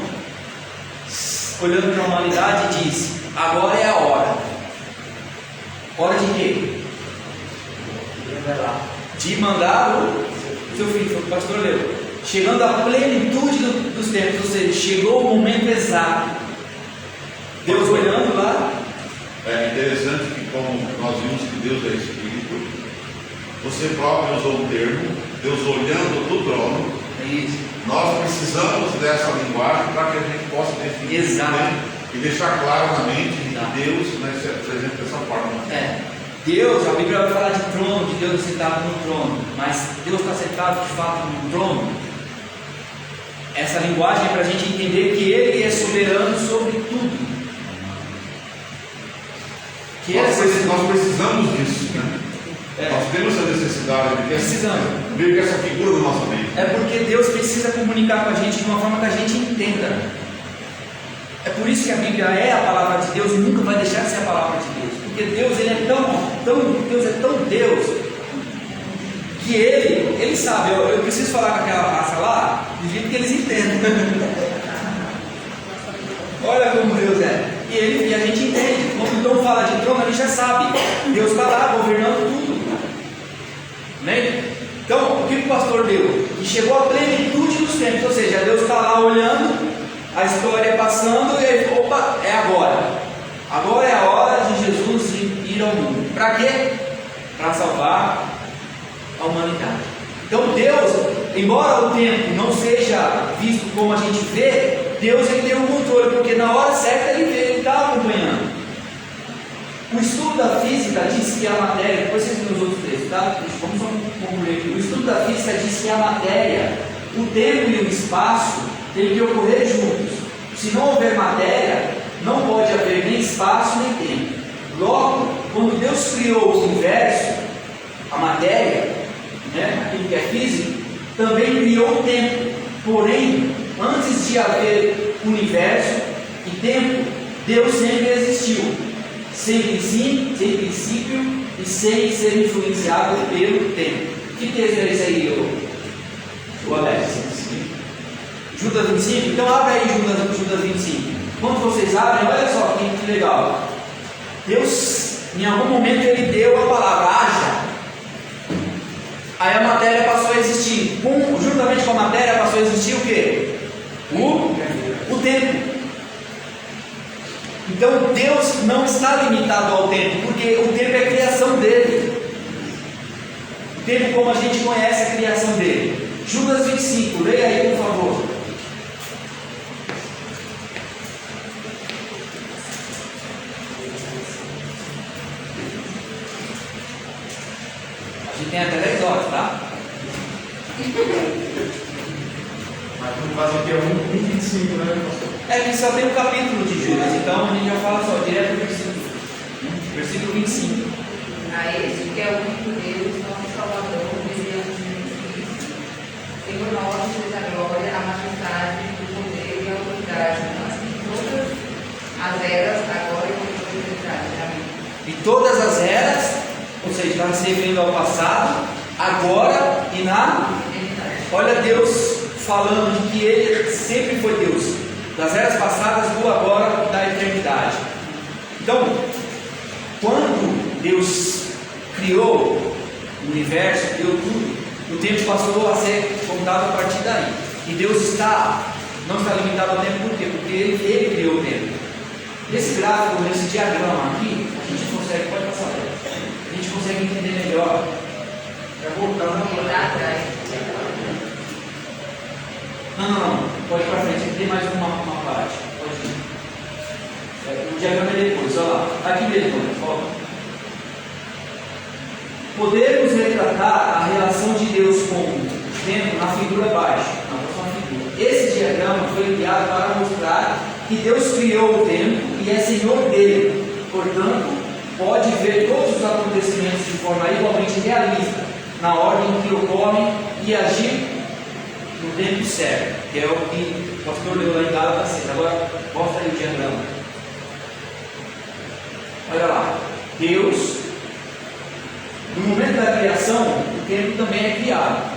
olhando para a humanidade, diz: agora é a hora. Hora de quê? De mandar o seu filho, foi o pastor leu. Chegando à plenitude dos tempos, ou seja, chegou o momento exato. Deus olhando lá. É interessante que, como nós vimos que Deus é Espírito, você próprio usou um termo, Deus olhando do trono, É Isso. Nós precisamos dessa linguagem para que a gente possa definir Exato. e deixar claro na mente de Tá. que Deus, né, se apresenta dessa forma. Deus, a Bíblia vai falar de trono, de Deus sentado no trono, mas Deus está sentado de fato no trono. Essa linguagem é para a gente entender que Ele é soberano sobre tudo. Que Nós precisamos disso, né? Nós temos essa necessidade de Precisamos. ver que essa figura na nossa mente. É porque Deus precisa comunicar com a gente de uma forma que a gente entenda. É por isso que a Bíblia é a palavra de Deus e nunca vai deixar de ser a palavra de Deus. Porque Deus, Ele é Deus é tão Deus, que Ele sabe, eu preciso falar com aquela raça lá, de jeito que eles entendem. Olha como Deus é. E a gente entende. Quando o Tom fala de trono, a gente já sabe. Deus está lá governando tudo. Amém? Então, o que o pastor deu? Que chegou à plenitude dos tempos. Ou seja, Deus está lá olhando, a história passando, e ele, opa, é agora. Agora é a hora de Jesus ir ao mundo. Para quê? Para salvar a humanidade. Então Deus, embora o tempo não seja visto como a gente vê, Deus ele tem o controle, porque na hora certa ele está acompanhando. O estudo da física diz que a matéria, depois vocês viram os outros textos, tá? Vamos só concluir aqui. O estudo da física diz que a matéria, o tempo e o espaço têm que ocorrer juntos. Se não houver matéria, não pode haver nem espaço nem tempo. Logo, quando Deus criou o universo, a matéria, né, aquilo que é físico, também criou o tempo. Porém, antes de haver universo e tempo, Deus sempre existiu, sem princípio e sem ser influenciado pelo tempo. Que texto é esse aí, o Alex? Judas 25? Então abre aí Judas 25. Quando vocês abrem, olha só que legal. Deus, em algum momento, Ele deu a palavra, haja. Aí a matéria passou a existir. Juntamente com a matéria passou a existir o quê? O tempo. Então Deus não está limitado ao tempo, porque o tempo é a criação dele. O tempo, como a gente conhece, é a criação dele. Judas 25, leia aí, por favor. A gente tem até 10 horas, tá? Mas no caso aqui é 1:25, né, pastor? É que só tem um capítulo de Judas, então a gente já fala só direto do versículo 25. A este que é o único Deus, nosso Salvador, mediante Jesus Cristo, Senhor nosso, seja a glória, a majestade, o poder e a autoridade, em todas as eras, agora e por toda a eternidade. Amém. E todas as eras, ou seja, está se referindo ao passado, agora e na. Olha Deus falando de que Ele sempre foi Deus, das eras passadas, do agora e da eternidade. Então, quando Deus criou o universo, criou tudo, o tempo passou a ser contado a partir daí. E Deus não está limitado ao tempo, por quê? Porque Ele criou o tempo. Nesse gráfico, nesse diagrama aqui, a gente consegue, pode passar, a gente consegue entender melhor. É voltar na E lá atrás, Não, pode ir para frente, tem mais uma parte. Pode ir. O diagrama é depois, olha lá. Aqui mesmo, volta. Podemos retratar a relação de Deus com o tempo na figura abaixo, na próxima figura. Esse diagrama foi criado para mostrar que Deus criou o tempo e é Senhor dele. Portanto, pode ver todos os acontecimentos de forma igualmente realista, na ordem que ocorrem e agir no tempo certo, que é o que o pastor leu lá em Gálatas 6. Agora, mostra aí o diagrama. Olha lá, Deus, no momento da criação, o tempo também é criado.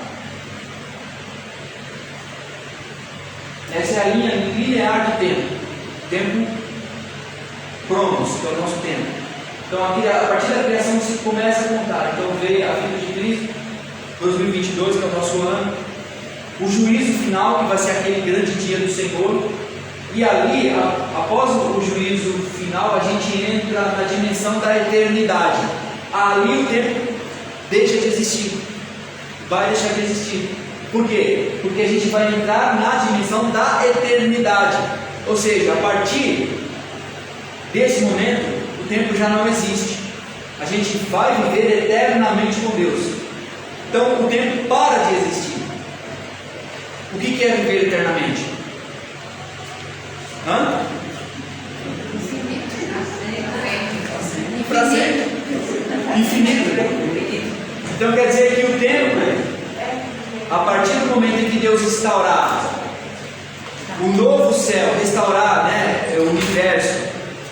Essa é a linha linear de tempo. Tempo Cronos, que é o nosso tempo. Então, aqui, a partir da criação, se começa a contar. Então, veio a vida de Cristo, 2022, que é o nosso ano. O juízo final, que vai ser aquele grande dia do Senhor. E ali, após o juízo final, a gente entra na dimensão da eternidade. Ali o tempo deixa de existir. Vai deixar de existir. Por quê? Porque a gente vai entrar na dimensão da eternidade. Ou seja, a partir desse momento, o tempo já não existe. A gente vai viver eternamente com Deus. Então o tempo para de existir. O que é viver eternamente? Para sempre. Infinito. Então quer dizer que o tempo, a partir do momento em que Deus instaurar o novo céu, restaurar, o universo,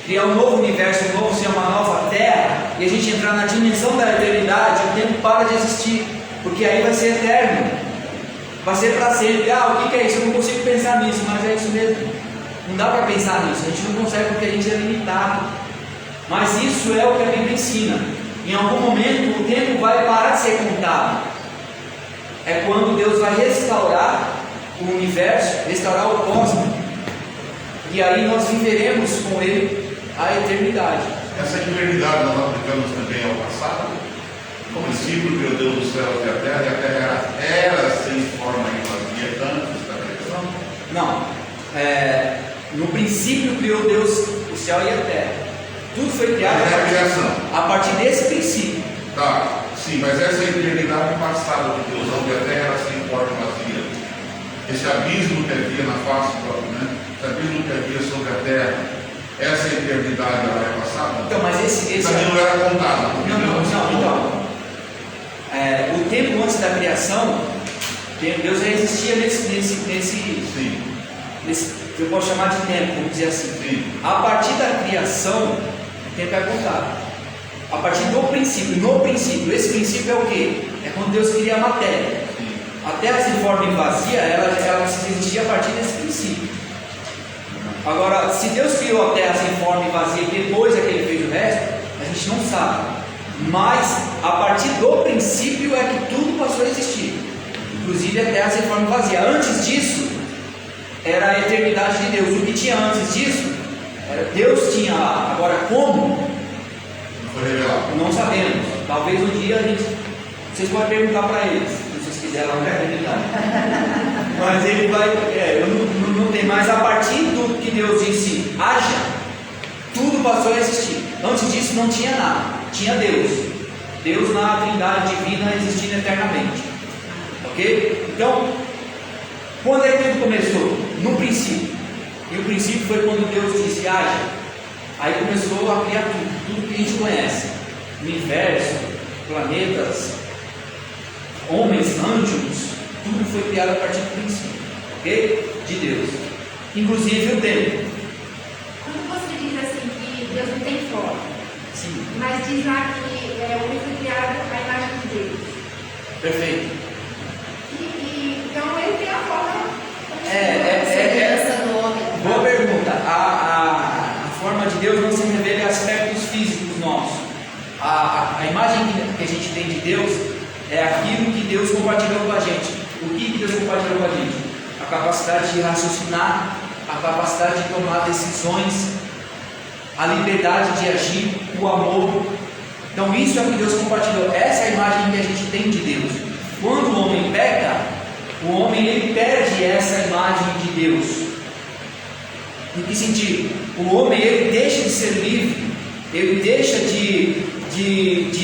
criar um novo universo, um novo céu, uma nova terra, e a gente entrar na dimensão da eternidade, o tempo para de existir, porque aí vai ser eterno, vai ser para sempre. O que é isso? Eu não consigo pensar nisso, mas é isso mesmo. Não dá para pensar nisso, a gente não consegue porque a gente é limitado. Mas isso é o que a Bíblia ensina. Em algum momento o tempo vai parar de ser contado. É quando Deus vai restaurar o universo, restaurar o cosmos, e aí nós viveremos com Ele a eternidade. Essa eternidade nós aplicamos também ao passado. No princípio criou Deus os céus e a terra era sem forma e vazia antes da criação? Não. No princípio criou Deus o céu e a terra. Tudo foi criado a partir desse princípio. Tá, sim, mas essa eternidade passada de Deus, onde a terra era sem forma e vazia, esse abismo que havia na face, esse abismo que havia sobre a terra, essa eternidade ela é passada? Então, mas esse também não era contado. Então, o tempo antes da criação, Deus já existia nesse eu posso chamar de tempo, vamos dizer assim. Sim. A partir da criação, o tempo é contado. A partir do princípio, no princípio, esse princípio é o quê? É quando Deus cria a matéria. Sim. A terra sem forma e vazia, ela existia a partir desse princípio. Agora, se Deus criou a terra sem forma e vazia e depois é que Ele fez o resto, a gente não sabe. Mas a partir do princípio é que tudo passou a existir, inclusive a terra sem forma e vazia. Antes disso era a eternidade de Deus. O que tinha antes disso, Deus tinha lá. Agora como? Não foi revelado. Não sabemos. Talvez um dia vocês podem perguntar para eles, se vocês quiserem lá na eternidade. Mas ele vai, não tem mais. A partir do que Deus disse, haja, tudo passou a existir. Antes disso não tinha nada, tinha Deus. Deus na Trindade divina existindo eternamente. Ok? Então, quando é que tudo começou? No princípio. E o princípio foi quando Deus disse, haja. Aí começou a criar tudo que a gente conhece. Universo, planetas, homens, anjos, tudo foi criado a partir do princípio, ok? De Deus. Inclusive o tempo. Quando você diz assim que Deus não tem forma, Sim. mas diz lá que o homem foi criado à imagem de Deus. Perfeito. Então ele tem a forma. Semelhança do homem. Boa pergunta. A forma de Deus não se revela em aspectos físicos nossos. A imagem que a gente tem de Deus é aquilo que Deus compartilhou com a gente. O que Deus compartilhou com a gente? A capacidade de raciocinar, a capacidade de tomar decisões, a liberdade de agir, o amor. Então isso é o que Deus compartilhou. Essa é a imagem que a gente tem de Deus. Quando o homem peca, o homem ele perde essa imagem de Deus. Em que sentido? O homem ele deixa de ser livre, ele deixa de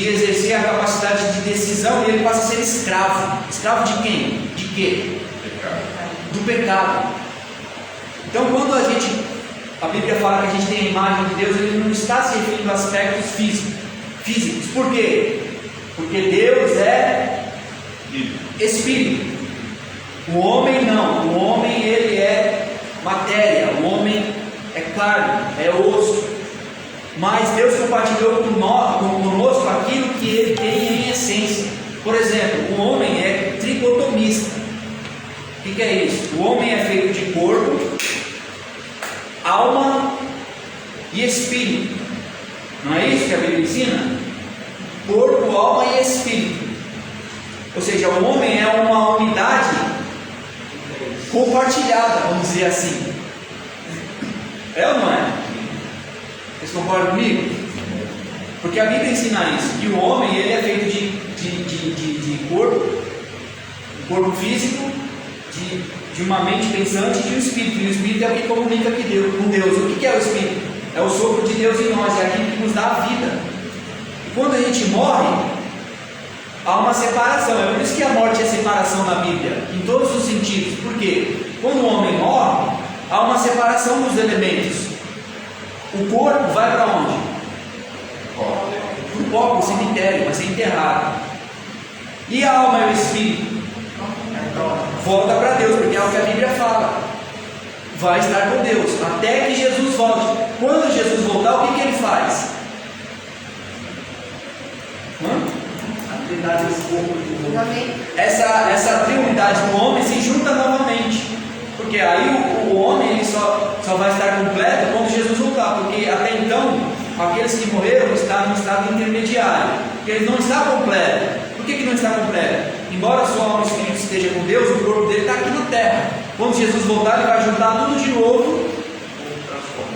exercer a capacidade de decisão e ele passa a ser escravo. Escravo de quem? De quê? Do pecado. Então quando a Bíblia fala que a gente tem a imagem de Deus, ele não está se referindo a aspectos físicos. Por quê? Porque Deus é Espírito. O homem não. O homem ele é matéria. O homem é carne, é osso. Mas Deus compartilhou conosco aquilo que ele tem em essência. Por exemplo, o homem é tricotomista. O que é isso? O homem é feito de corpo, alma e espírito. Não é isso que a Bíblia ensina? Corpo, alma e espírito. Ou seja, o homem é uma unidade compartilhada, vamos dizer assim. É ou não é? Vocês concordam comigo? Porque a Bíblia ensina isso, que o homem ele é feito de corpo, corpo físico, de uma mente pensante e de um espírito. E o espírito é o que comunica com Deus. O que é o espírito? É o sopro de Deus em nós, é aquilo que nos dá a vida. E quando a gente morre, há uma separação. É por isso que a morte é separação na Bíblia, em todos os sentidos. Por quê? Quando o homem morre, há uma separação dos elementos. O corpo vai para onde? Para o pó, para o cemitério, vai ser enterrado. E a alma e o espírito? Volta para Deus, porque é o que a Bíblia fala. Vai estar com Deus, até que Jesus volte. Quando Jesus voltar, o que ele faz? A trindade desse corpo. Essa triunidade do homem se junta novamente. Porque aí o homem ele só vai estar completo quando Jesus voltar. Porque até então, aqueles que morreram estavam em estado intermediário. Porque eles não estão completos. Por que não está completo? Embora sua alma e espírito esteja com Deus, o corpo dele está aqui na terra. Quando Jesus voltar, ele vai juntar tudo de novo,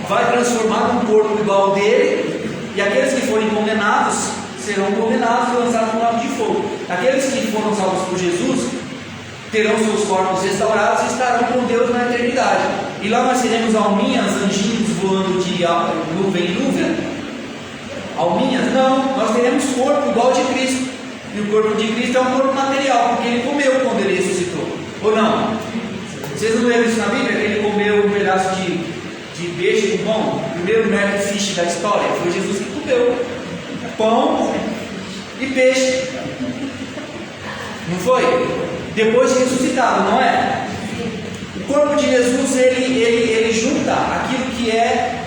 vai transformar num corpo igual ao dele, e aqueles que forem condenados serão condenados e lançados no lago de fogo. Aqueles que foram salvos por Jesus terão seus corpos restaurados e estarão com Deus na eternidade. E lá nós teremos alminhas, anjinhos voando de nuvem em nuvem. Alminhas? Não, nós teremos corpo igual ao de Cristo. E o corpo de Cristo é um corpo material, porque ele comeu quando ele ressuscitou. Ou não? Vocês não leram isso na Bíblia? Que ele comeu um pedaço de peixe com pão? O primeiro Mac Fish da história foi Jesus que comeu pão e peixe. Não foi? Depois de ressuscitado, não é? O corpo de Jesus ele junta aquilo que é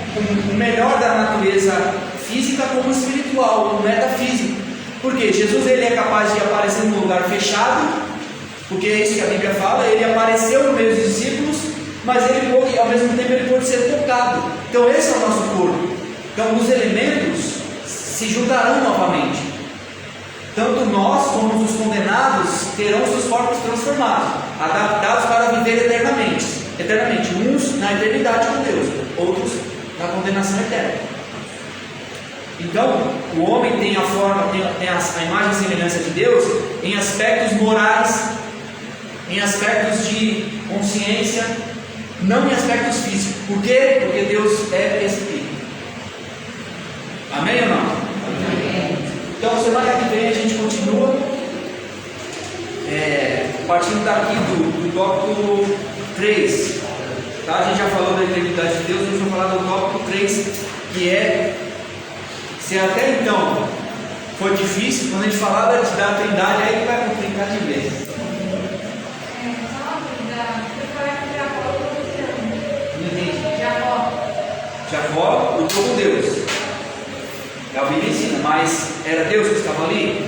o melhor da natureza física como espiritual, o metafísico. Porque Jesus ele é capaz de aparecer num lugar fechado, porque é isso que a Bíblia fala. Ele apareceu no meio dos discípulos, mas ele pôde, ao mesmo tempo ele pôde ser tocado. Então esse é o nosso corpo. Então os elementos se juntarão novamente. Tanto nós como os condenados terão seus corpos transformados, adaptados para viver eternamente. Uns na eternidade com Deus, outros na condenação eterna. Então, o homem tem a forma, tem a imagem e semelhança de Deus em aspectos morais, em aspectos de consciência, não em aspectos físicos. Por quê? Porque Deus é Espírito. Amém ou não? Amém. Então, semana que vem a gente continua, partindo daqui do tópico 3. Tá? A gente já falou da eternidade de Deus, a gente vai falar do tópico 3, que é... Se até então foi difícil, quando a gente falar da Trindade, aí que vai complicar de vez. Não entendi. Jacó lutou com Deus. É o que ensina, mas era Deus que estava ali?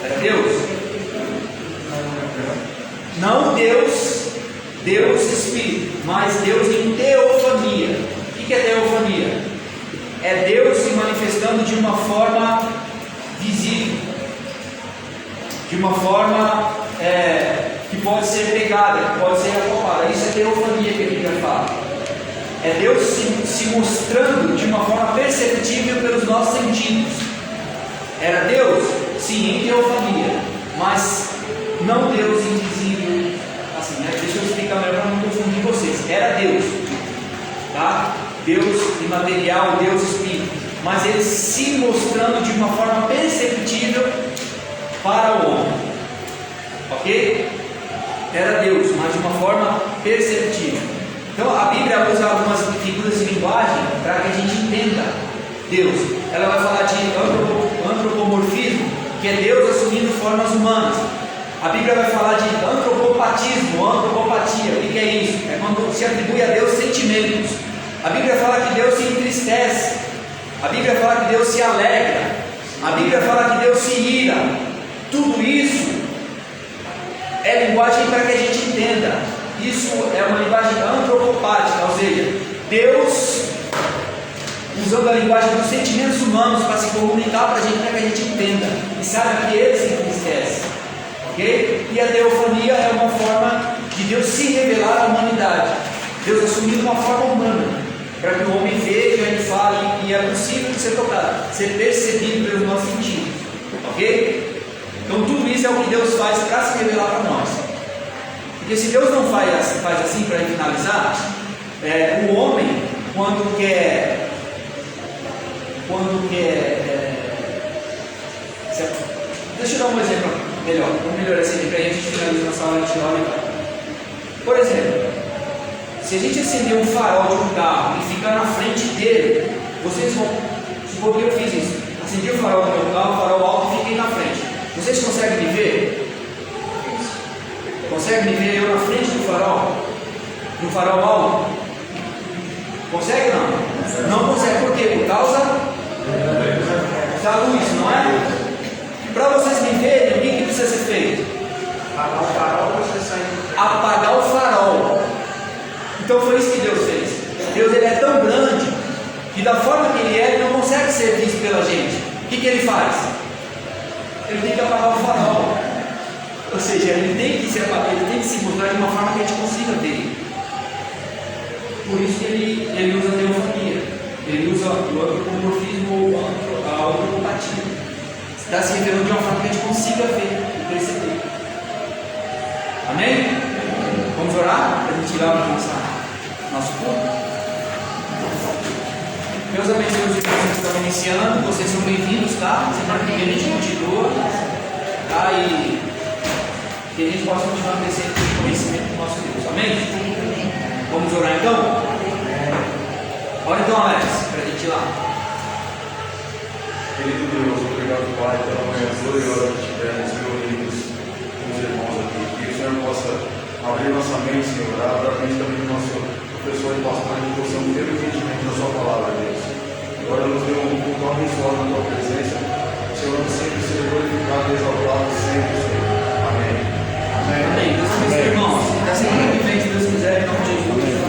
Era Deus? Não Deus Espírito, mas Deus em teofania. O que é teofania? É Deus se manifestando de uma forma visível, de uma forma que pode ser pegada, que pode ser apalpada. Isso é teofania que a Bíblia fala. É Deus se mostrando de uma forma perceptível pelos nossos sentidos. Era Deus? Sim, em teofania, mas não Deus invisível. Assim, né? Deixa eu explicar melhor para não confundir vocês. Era Deus, tá? Deus imaterial, Deus Espírito, mas ele se mostrando de uma forma perceptível para o homem, ok? Era Deus, mas de uma forma perceptível. Então a Bíblia usa algumas figuras de linguagem para que a gente entenda Deus. Ela vai falar de antropomorfismo, que é Deus assumindo formas humanas. A Bíblia vai falar de antropopatismo, antropopatia. O que é isso? É quando se atribui a Deus sentimentos. A Bíblia fala que Deus se entristece. A Bíblia fala que Deus se alegra. A Bíblia fala que Deus se ira. Tudo isso é linguagem para que a gente entenda. Isso é uma linguagem antropopática, ou seja, Deus usando a linguagem dos sentimentos humanos para se comunicar para que a gente entenda e saiba que Ele se entristece. Ok? E a teofania é uma forma de Deus se revelar à humanidade. Deus assumindo uma forma humana, para que o homem veja e fale, e é possível de ser tocado, ser percebido pelos nossos sentidos. Ok? Então tudo isso é o que Deus faz para se revelar para nós. Porque se Deus não faz assim para finalizar, o homem, quando quer deixa eu dar um exemplo melhor, vamos melhorar esse exemplo, aí a gente finaliza nossa aula de teoria. Por exemplo, se a gente acender um farol de um carro e ficar na frente dele, vocês vão, supor que eu fiz isso, acendi o farol do meu carro, o farol alto e fiquei na frente. Vocês conseguem me ver? Conseguem me ver eu na frente do farol? Do farol alto? Consegue ou não? Não consegue, por quê? Por causa da luz, não é? Para vocês me verem, o que precisa ser feito? Apagar o farol, você sai. Apagar o farol. Então foi isso que Deus fez. Deus ele é tão grande que da forma que ele não consegue ser visto pela gente. O que ele faz? Ele tem que apagar o farol. Ou seja, ele tem que se mostrar de uma forma que a gente consiga ver. Por isso que ele usa a teofania. Ele usa o antropomorfismo ou a antropopatia. Está se revelando de uma forma que a gente consiga ver e perceber. Amém? Vamos orar para a gente ir lá para nosso culto? Meus abençoados irmãos que estão iniciando, vocês são bem-vindos, tá? Semana que vem a gente continua, tá? E que a gente possa continuar crescendo no conhecimento do nosso Deus. Amém? Vamos orar então? Ora então, Alex, para a gente ir lá. Querido Deus, obrigado, Pai, pela manhã gloriosa que tivemos reunidos com os irmãos aqui. Que o Senhor possa abrir nossa mente, Senhor, abra a mente também do nosso professor e pastor, que possamos ter o entendimento da Sua palavra, Deus. Agora nos dê um culto abençoado na Tua presença. O Senhor sempre seja glorificado e exaltado sempre, Senhor. Amém. Amém. Deus abençoe, irmãos. Até semana que vem, se Deus quiser, em nome de Jesus.